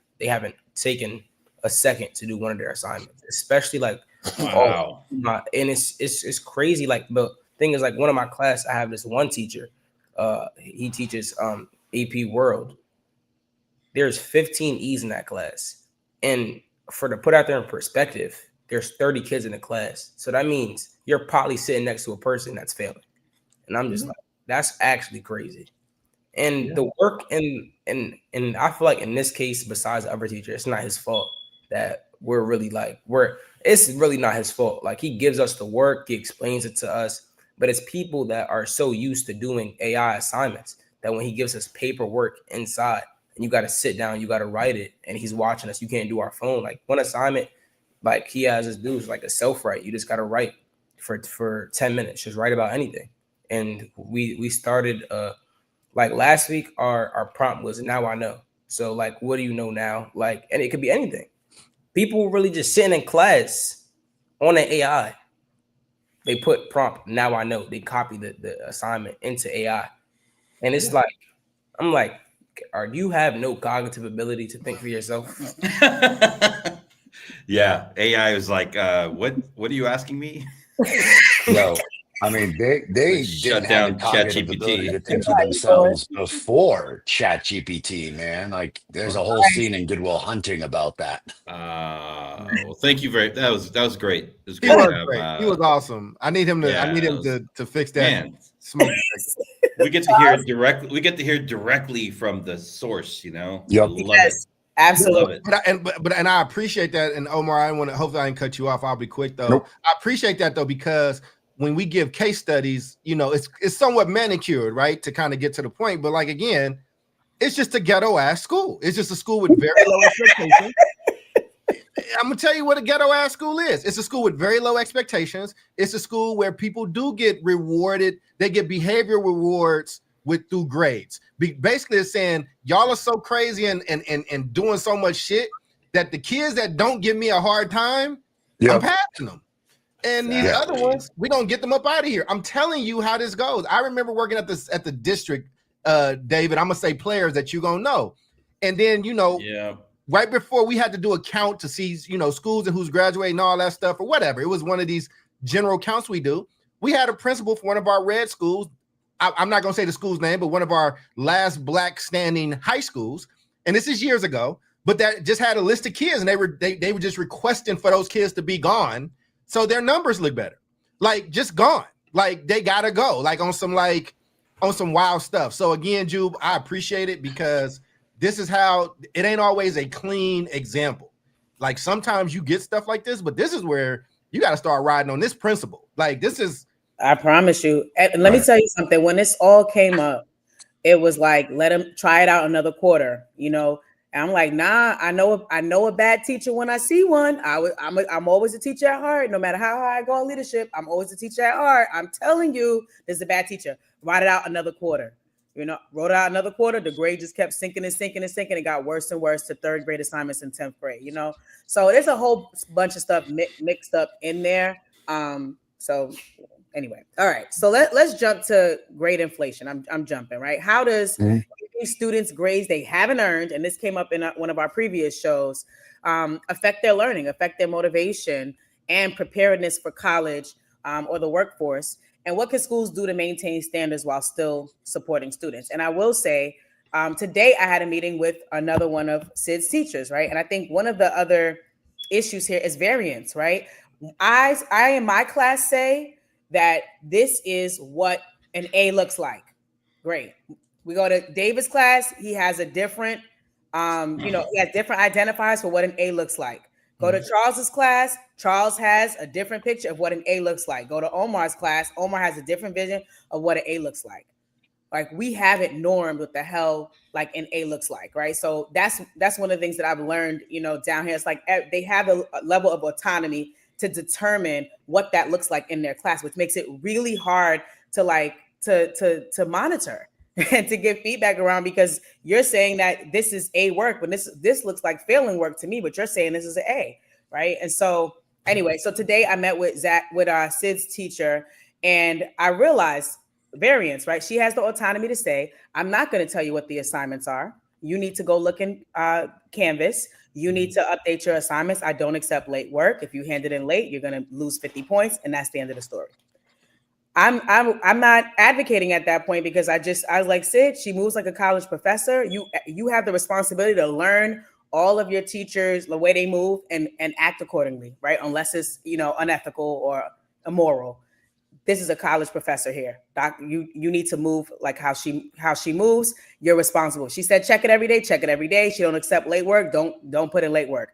taken a second to do one of their assignments, especially wow. And it's crazy. The thing is, one of my class, I have this one teacher. He teaches AP World. There's 15 E's in that class, and to put out there in perspective, there's 30 kids in the class. So that means you're probably sitting next to a person that's failing, and I'm just that's actually crazy. And the work and I feel in this case, besides the other teacher, it's not his fault. that we're really like, it's really not his fault. Like he gives us the work, he explains it to us, but it's people that are so used to doing AI assignments that when he gives us paperwork inside and you got to sit down, you got to write it, and he's watching us, you can't do our phone. Like one assignment, like he has us do is like a self-write. You just got to write for 10 minutes, just write about anything. And we started like last week, our prompt was now I know. So like, what do you know now? Like, and it could be anything. People were really just sitting in class on an AI. They put prompt, now I know. They copy the assignment into AI. And it's like, I'm like, you have no cognitive ability to think for yourself? Yeah, AI was like, what are you asking me? Yo, I mean, they Shut didn't down have the cognitive ChatGPT. ability to think for themselves before ChatGPT, man. Like, there's a whole scene in Good Will Hunting about that. Well, thank you that was great. It was He great was to have, great. He was awesome. I need him to. yeah, I need him it was- to fix that. man. Smoke. We get to hear directly. We get to hear directly from the source. You know, Yep. I love Yes, it. absolutely. Love it. But I appreciate that. And Omar, I want to. Hopefully, I didn't cut you off. I'll be quick though. Nope. I appreciate that though, because when we give case studies, you know, it's somewhat manicured, right, to kind of get to the point. But like again, it's just a ghetto ass school. It's just a school with very low expectations. I'm gonna tell you what a ghetto ass school is. It's a school with very low expectations. It's a school where people do get rewarded. They get behavior rewards through grades. Basically, it's saying y'all are so crazy and doing so much shit that the kids that don't give me a hard time, I'm passing them. And these other ones, we don't get them up out of here. I'm telling you how this goes. I remember working at the district, David. I'm gonna say players that you gonna know, and then right before we had to do a count to see schools and who's graduating and all that stuff or whatever. It was one of these general counts we do. We had a principal for one of our red schools. I'm not gonna say the school's name, but one of our last black standing high schools, and this is years ago. But that just had a list of kids, and they were just requesting for those kids to be gone. So their numbers look better, like just gone, like they gotta go, like on some wild stuff. So again, Jube, I appreciate it because this is how it ain't always a clean example. Like sometimes you get stuff like this, but this is where you got to start riding on this principle. Like this is, I promise you. And let me tell you something. When this all came up, it was like, let him try it out another quarter, And I'm like, nah, I know a bad teacher when I see one. I'm always a teacher at heart. No matter how high I go in leadership, I'm always a teacher at heart. I'm telling you, this is a bad teacher. Write it out another quarter. Wrote it out another quarter. The grade just kept sinking and sinking and sinking. It got worse and worse to third grade assignments in 10th grade, So there's a whole bunch of stuff mixed up in there. So anyway, all right. So let's jump to grade inflation. I'm jumping, right? How does students' grades they haven't earned, and this came up in one of our previous shows, affect their learning, affect their motivation and preparedness for college or the workforce? And what can schools do to maintain standards while still supporting students? And I will say, today I had a meeting with another one of Sid's teachers, right? And I think one of the other issues here is variance, right? I in my class say that this is what an A looks like. Great. We go to David's class. He has a different, he has different identifiers for what an A looks like. Go to Charles's class. Charles has a different picture of what an A looks like. Go to Omar's class. Omar has a different vision of what an A looks like. Like we haven't normed what the hell like an A looks like, right? So that's one of the things that I've learned, down here. It's like they have a level of autonomy to determine what that looks like in their class, which makes it really hard to to monitor and to give feedback around, because you're saying that this is A work when this looks like failing work to me, but you're saying this is an A, right? And so anyway, so today I met with Sid's teacher, and I realized variance, right? She has the autonomy to say, I'm not going to tell you what the assignments are. You need to go look in Canvas. You need to update your assignments. I don't accept late work. If you hand it in late, you're going to lose 50 points, and that's the end of the story. I'm not advocating at that point, because I was like, Sid, she moves like a college professor. You have the responsibility to learn all of your teachers, the way they move, and act accordingly, right? Unless it's unethical or immoral. This is a college professor here. Doc, you need to move like how she moves. You're responsible. She said, check it every day. Check it every day. She don't accept late work. Don't put in late work.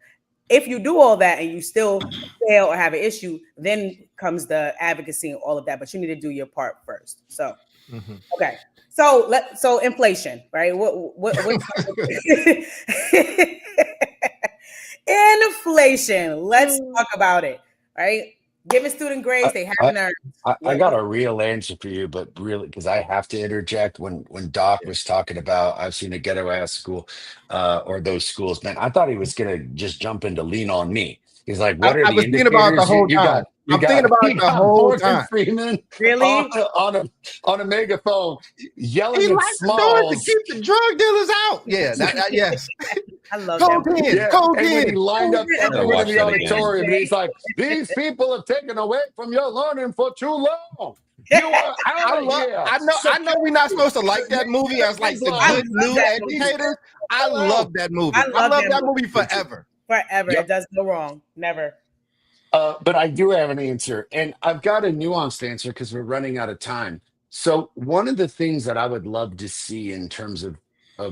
if you do all that and you still fail or have an issue, then comes the advocacy and all of that. But you need to do your part first. So, okay. So inflation, right? What inflation. Let's talk about it, right? Giving student grades they haven't earned. I got a real answer for you, but really, because I have to interject when Doc was talking about I've seen a ghetto ass school or those schools, man. I thought he was gonna just jump into lean on me. He's like, what are I the was thinking about the indicators whole you time. got? I'm thinking about you it the got whole Morgan time. Freeman Really? on a megaphone yelling He at likes doing Smalls. to keep the drug dealers out. Yeah, yes. I love that. Cold in, Yeah, cold and when he in. lined up I everyone in watched the that again. auditorium, and he's like, "These people have taken away from your learning for too long. You are out of here." I know we're not supposed to like that movie as like the I good love new that movie. educators. I love that movie. I I love love that that movie forever. Forever. Yep. It does no wrong. Never. But I do have an answer, and I've got a nuanced answer because we're running out of time. So one of the things that I would love to see in terms of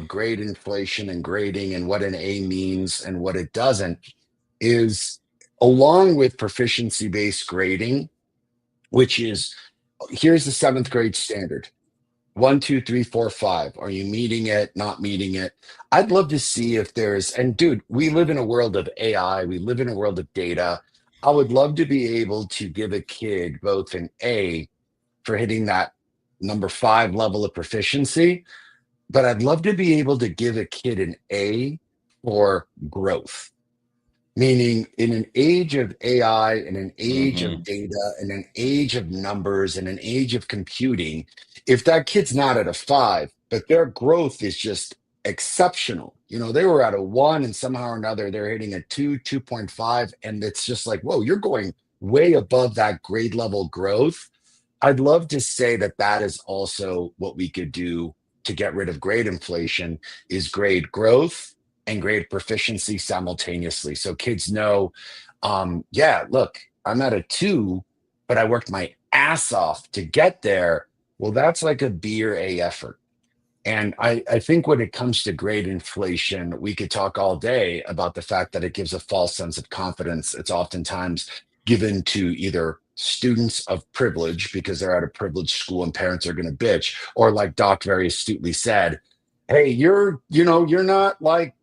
grade inflation and grading and what an A means and what it doesn't is along with proficiency-based grading, which is here's the 7th grade standard. 1, 2, 3, 4, 5. Are you meeting it, not meeting it? I'd love to see if there's, and dude, we live in a world of AI, we live in a world of data. I would love to be able to give a kid both an A for hitting that number 5 level of proficiency, but I'd love to be able to give a kid an A for growth. Meaning, in an age of AI, in an age of data, in an age of numbers, in an age of computing, if that kid's not at a 5, but their growth is just exceptional. You know, they were at a 1 and somehow or another they're hitting a 2, 2.5. And it's just like, whoa, you're going way above that grade level growth. I'd love to say that that is also what we could do to get rid of grade inflation is grade growth and grade proficiency simultaneously. So kids know, yeah, look, I'm at a 2, but I worked my ass off to get there. Well, that's like a B or A effort. And I think when it comes to grade inflation, we could talk all day about the fact that it gives a false sense of confidence. It's oftentimes given to either students of privilege because they're at a privileged school and parents are going to bitch, or like Doc very astutely said, hey, you're not like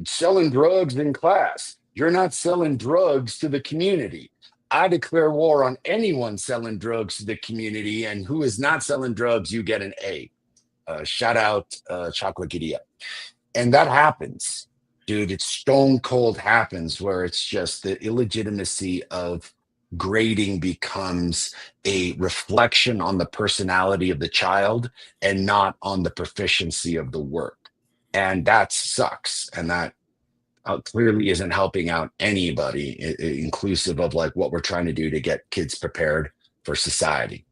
selling drugs in class. You're not selling drugs to the community. I declare war on anyone selling drugs to the community, and who is not selling drugs, you get an A. Shout out Chocolate Giddy Up. And that happens, dude. It's stone cold happens where it's just the illegitimacy of grading becomes a reflection on the personality of the child and not on the proficiency of the work. And that sucks. And that clearly isn't helping out anybody, inclusive of like what we're trying to do to get kids prepared for society.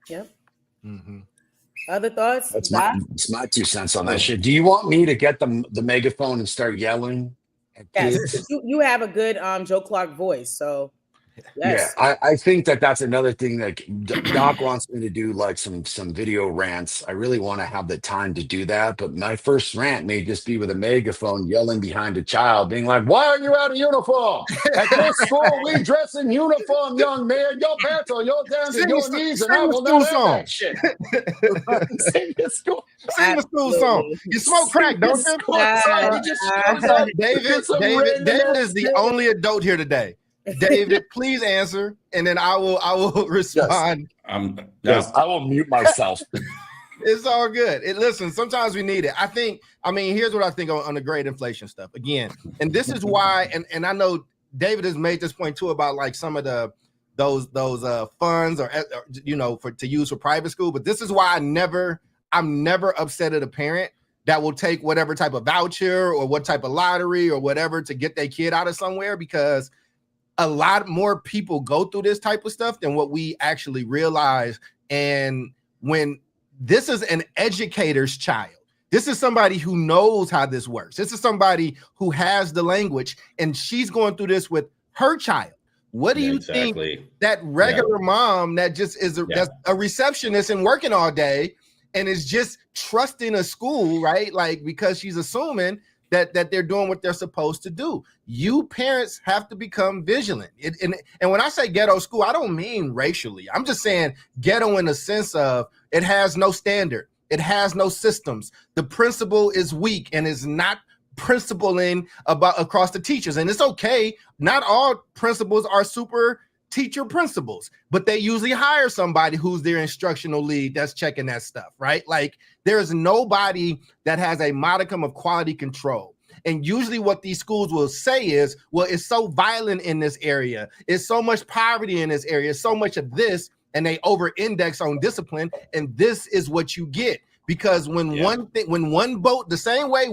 Yep. Mm-hmm. Other thoughts? That's my 2 cents on that shit. Do you want me to get the megaphone and start yelling at kids? Yes. You have a good Joe Clark voice, so yes. Yeah, I think that's another thing that Doc wants me to do, like some video rants. I really want to have the time to do that, but my first rant may just be with a megaphone yelling behind a child, being like, "Why are you out of uniform? At this school, we dress in uniform, young man. Your pants are your down to your knees, and I will not have that shit." Sing the school song. You smoke crack, don't you? David is the only adult here today. David, please answer, and then I will respond. Yes, I will mute myself. It's all good. Listen, sometimes we need it. Here's what I think on the grade inflation stuff again, and this is why. And I know David has made this point too about like some of those funds or to use for private school. But this is why I'm never upset at a parent that will take whatever type of voucher or what type of lottery or whatever to get their kid out of somewhere, because a lot more people go through this type of stuff than what we actually realize. And when this is an educator's child, this is somebody who knows how this works. This is somebody who has the language, and she's going through this with her child. What do you think that regular mom that just is that's a receptionist and working all day and is just trusting a school, right? Like, because she's assuming that they're doing what they're supposed to do. You parents have to become vigilant. And when I say ghetto school, I don't mean racially. I'm just saying ghetto in the sense of it has no standard. It has no systems. The principal is weak and is not principling about across the teachers. And it's okay. Not all principals are super teacher principals, but they usually hire somebody who's their instructional lead that's checking that stuff, right? Like there's nobody that has a modicum of quality control. And usually what these schools will say is, well, it's so violent in this area. It's so much poverty in this area, so much of this, and they over-index on discipline. And this is what you get. Because when one boat, the same way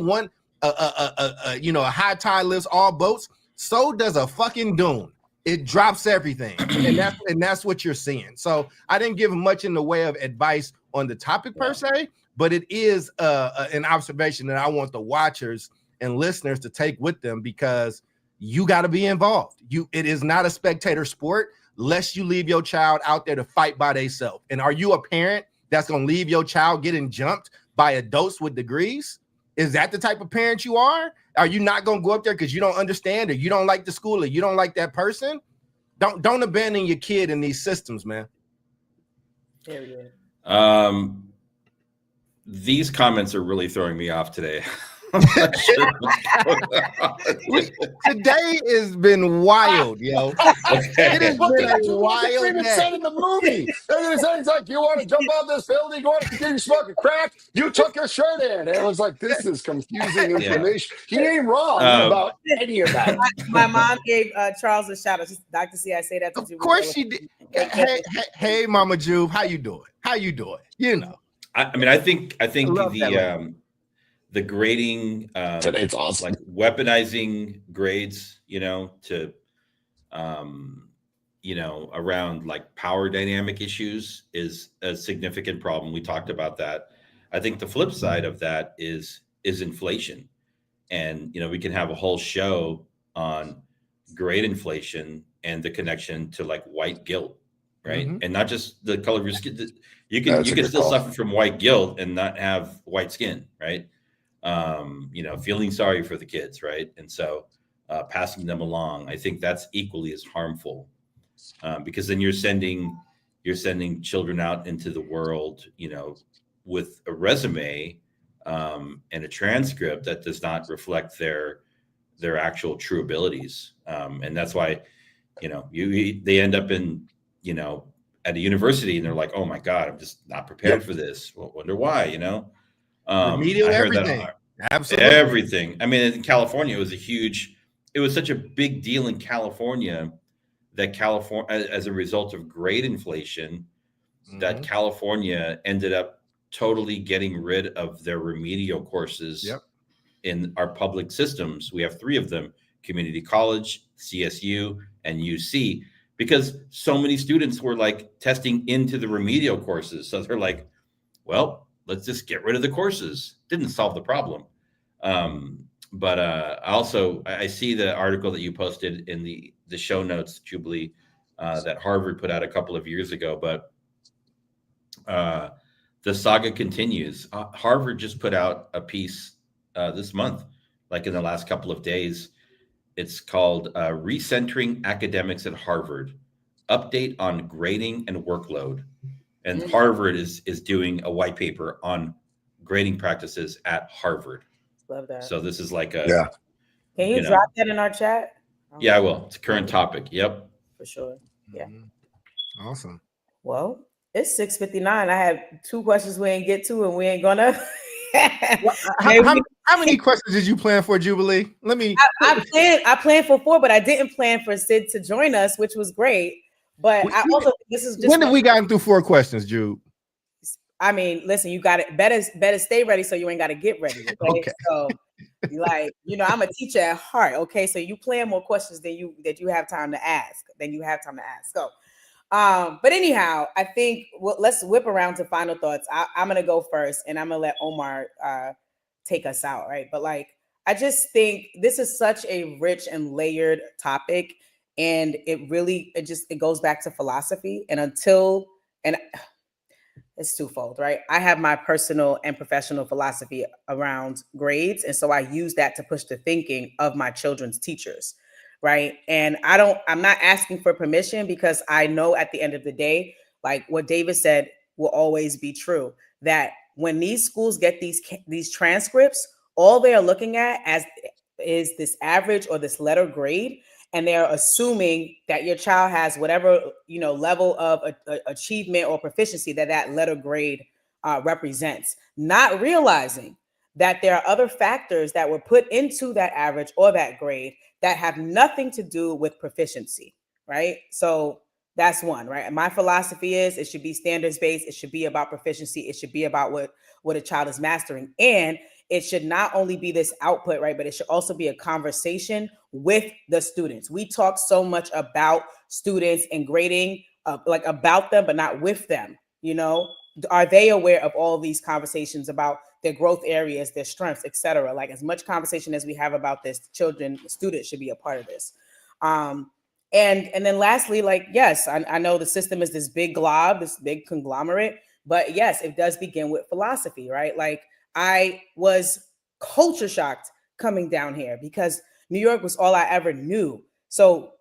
a high tide lifts all boats, so does a fucking dune. It drops everything, and that's what you're seeing. So I didn't give much in the way of advice on the topic per se, but it is an observation that I want the watchers and listeners to take with them, because you got to be involved. It is not a spectator sport lest you leave your child out there to fight by themselves. And are you a parent that's going to leave your child getting jumped by adults with degrees? Is that the type of parent you are? Are you not going to go up there because you don't understand, or you don't like the school, or you don't like that person? Don't abandon your kid in these systems, man. These comments are really throwing me off today. Today has been wild, yo. Okay. It has been a wild They even said in the movie. They're saying it's like, you want to jump out this building, you want to continue smoking crack, you took your shirt in. It was like, this is confusing information. He ain't wrong about any of that. My mom gave Charles a shout out. Dr. C, I say that to you. Of course she did. Hey, Mama Juve, how you doing? You know. I think the grading, Today's awesome. like weaponizing grades, to around like power dynamic issues is a significant problem. We talked about that. I think the flip side of that is inflation. And, we can have a whole show on grade inflation and the connection to like white guilt, right? Mm-hmm. And not just the color of your skin. You can still suffer from white guilt and not have white skin, right? Feeling sorry for the kids, right? And so passing them along, I think that's equally as harmful, because then you're sending children out into the world, with a resume and a transcript that does not reflect their actual true abilities, and that's why they end up in at a university and they're like, oh my God, I'm just not prepared for this. Well, wonder why, remedial everything. Absolutely everything. I mean, in California, it was such a big deal in California that California, as a result of grade inflation, that California ended up totally getting rid of their remedial courses in our public systems. We have 3 of them: community college, CSU, and UC, because so many students were like testing into the remedial courses. So they're like, well, let's just get rid of the courses. Didn't solve the problem. But I see the article that you posted in the show notes, Jubilee, that Harvard put out a couple of years ago. But the saga continues. Harvard just put out a piece this month, like in the last couple of days. It's called Recentering Academics at Harvard, Update on Grading and Workload. And Harvard is doing a white paper on grading practices at Harvard. Love that. So this is like a Can you drop that in our chat? Yeah, I will. It's a current topic. Yep. For sure. Yeah. Awesome. Well, it's 6:59. I have 2 questions we ain't get to, and we ain't gonna. How many questions did you plan for, Jubilee? I planned for 4, but I didn't plan for Sid to join us, which was great. But I also, this is just when have we gotten through 4 questions, Jude? I mean, listen, you got it. Better stay ready so you ain't got to get ready. Okay. So, I'm a teacher at heart. Okay, so you plan more questions than you have time to ask. So, but anyhow, I think let's whip around to final thoughts. I'm gonna go first, and I'm gonna let Omar take us out, right? But I just think this is such a rich and layered topic, and it goes back to philosophy. And it's twofold, right? I have my personal and professional philosophy around grades. And so I use that to push the thinking of my children's teachers, right? And I'm not asking for permission because I know at the end of the day, like what David said will always be true, that when these schools get these transcripts, all they are looking at is this average or this letter grade, and they're assuming that your child has whatever level of achievement or proficiency that letter grade represents, not realizing that there are other factors that were put into that average or that grade that have nothing to do with proficiency, right? So that's one, right? And my philosophy is it should be standards based. It should be about proficiency. It should be about what a child is mastering. And it should not only be this output, right? But it should also be a conversation with the students. We talk so much about students and grading, like about them, but not with them. Are they aware of all these conversations about their growth areas, their strengths, et cetera? Like as much conversation as we have about this, students should be a part of this. And then lastly, like, yes, I know the system is this big glob, this big conglomerate, but yes, it does begin with philosophy, right? Like I was culture shocked coming down here because New York was all I ever knew. So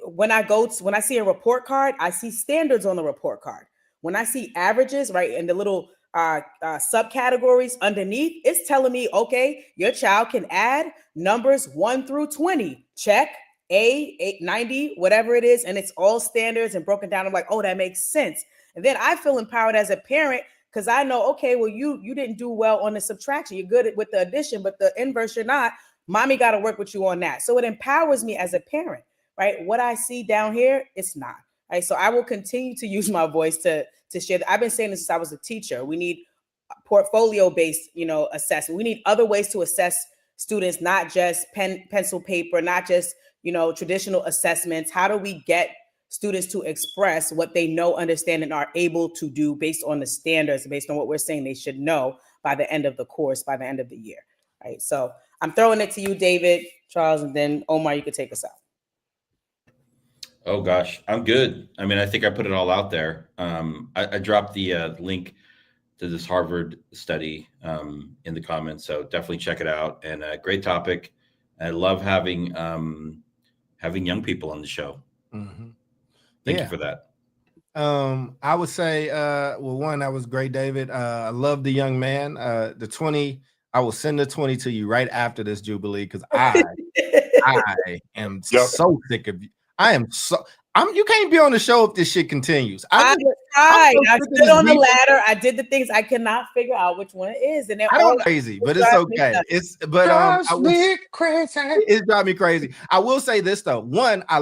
when I see a report card, I see standards on the report card. When I see averages, right, and the little subcategories underneath, it's telling me, okay, your child can add numbers 1 through 20. Check. 890, whatever it is, and it's all standards and broken down. I'm like, oh, that makes sense. And then I feel empowered as a parent because I know, okay, well, you didn't do well on the subtraction. You're good with the addition, but the inverse, you're not. Mommy got to work with you on that. So it empowers me as a parent, right? What I see down here, it's not. Right. So I will continue to use my voice to share that. I've been saying this since I was a teacher. We need portfolio-based, assessment. We need other ways to assess students, not just pencil paper, not just traditional assessments. How do we get students to express what they know, understand, and are able to do based on the standards, based on what we're saying they should know by the end of the course, by the end of the year, right? So I'm throwing it to you, David, Charles, and then Omar, you could take us out. Oh gosh, I'm good. I mean, I think I put it all out there. I dropped the link to this Harvard study in the comments, so definitely check it out. And a great topic. I love having young people on the show. Mm-hmm. Thank you for that. I would say, one, that was great, David. I love the young man. The 20, I will send the 20 to you right after this Jubilee because I am so sick of you. You can't be on the show if this shit continues. I stood on the ladder. I did the things I cannot figure out which one it is, and they're all crazy, but it's okay. It's drives me crazy. I will say this though. One, I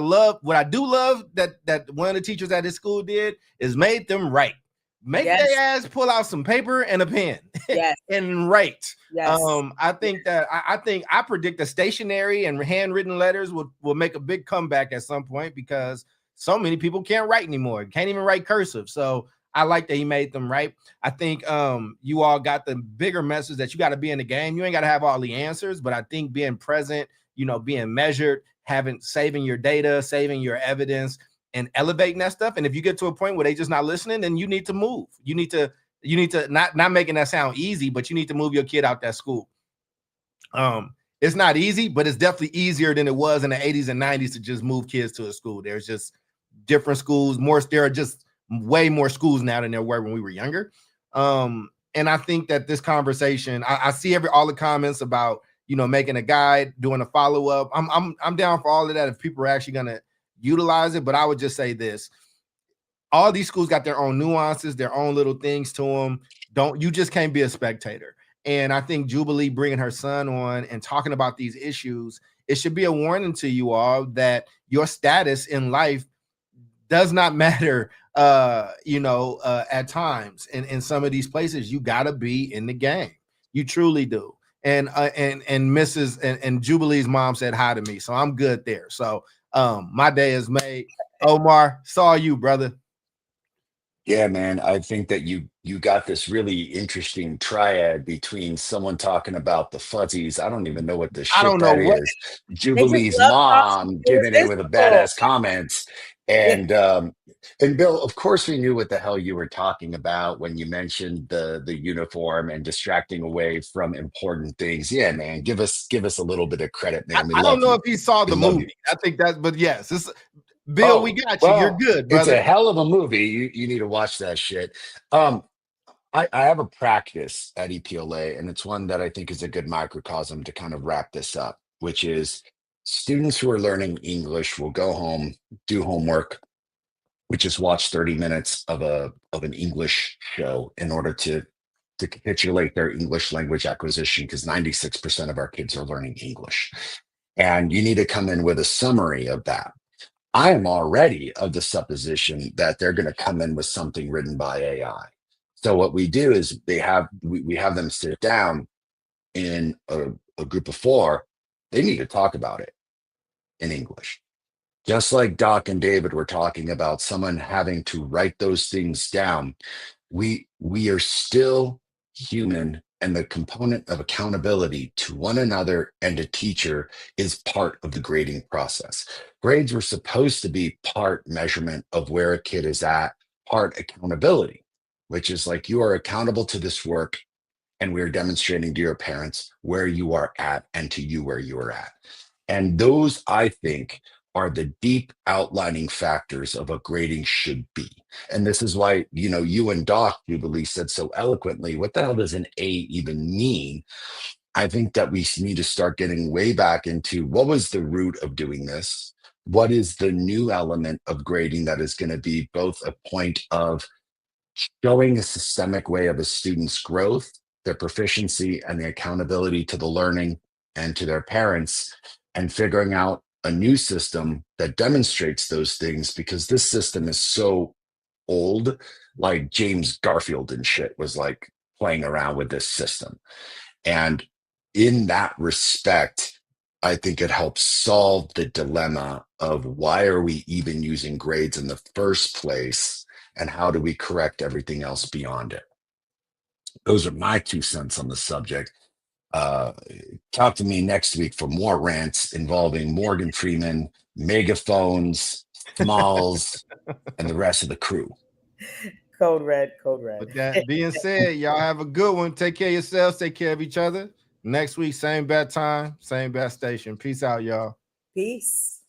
do love that one of the teachers at his school did is made them write. Make their ass pull out some paper and a pen and write. Yes. I think I predict the stationary and handwritten letters will make a big comeback at some point because so many people can't write anymore, can't even write cursive. So I like that he made them write. I think you all got the bigger message that you got to be in the game. You ain't got to have all the answers, but I think being present, being measured, saving your data, saving your evidence, and elevating that stuff. And if you get to a point where they just not listening, then you need to move. You need to not making that sound easy, but you need to move your kid out that school. It's not easy, but it's definitely easier than it was in the 80s and 90s to just move kids to a school. There's just different schools, there are just way more schools now than there were when we were younger. And I think that this conversation, I see all the comments about, making a guide, doing a follow-up. I'm down for all of that if people are actually going to utilize it. But I would just say this: all these schools got their own nuances, their own little things to them. You just can't be a spectator. And I think Jubilee bringing her son on and talking about these issues, it should be a warning to you all that your status in life does not matter. At times in some of these places, you got to be in the game. You truly do. And Mrs. and Jubilee's mom said hi to me, so I'm good there. So my day is made. Omar, saw you, brother. Yeah, man. I think that you got this really interesting triad between someone talking about the fuzzies. I don't even know what the shit that is. Jubilee's mom giving in with a badass comments, And Bill, of course, we knew what the hell you were talking about when you mentioned the uniform and distracting away from important things. Yeah, man, give us a little bit of credit, man. We I don't love know you. if he saw We the love you. movie. I think that, but yes, it's Bill. We got you. You're Well, good, it's brother. a hell of a movie. You need to watch that shit. Um, I have a practice at EPLA, and it's one that I think is a good microcosm to kind of wrap this up, which is students who are learning English will go home, do homework, which is watch 30 minutes of an English show in order to capitulate their English language acquisition, because 96% of our kids are learning English. And you need to come in with a summary of that. I am already of the supposition that they're going to come in with something written by AI. So what we do is we have them sit down in a group of four. They need to talk about it in English. Just like Doc and David were talking about someone having to write those things down, we are still human, and the component of accountability to one another and a teacher is part of the grading process. Grades were supposed to be part measurement of where a kid is at, part accountability, which is like you are accountable to this work, and we're demonstrating to your parents where you are at and to you where you are at. And those, I think, are the deep outlining factors of what grading should be. And this is why, you and Doc, Jubilee, said so eloquently, what the hell does an A even mean? I think that we need to start getting way back into what was the root of doing this? What is the new element of grading that is going to be both a point of showing a systemic way of a student's growth, their proficiency, and the accountability to the learning and to their parents, and figuring out a new system that demonstrates those things, because this system is so old. Like James Garfield and shit was like playing around with this system. And in that respect, I think it helps solve the dilemma of why are we even using grades in the first place, and how do we correct everything else beyond it? Those are my 2 cents on the subject. Talk to me next week for more rants involving Morgan Freeman, megaphones, Smalls, and the rest of the crew. Code red, code red. With that being said, y'all have a good one. Take care of yourselves. Take care of each other. Next week, same bat time, same bat station. Peace out, y'all. Peace.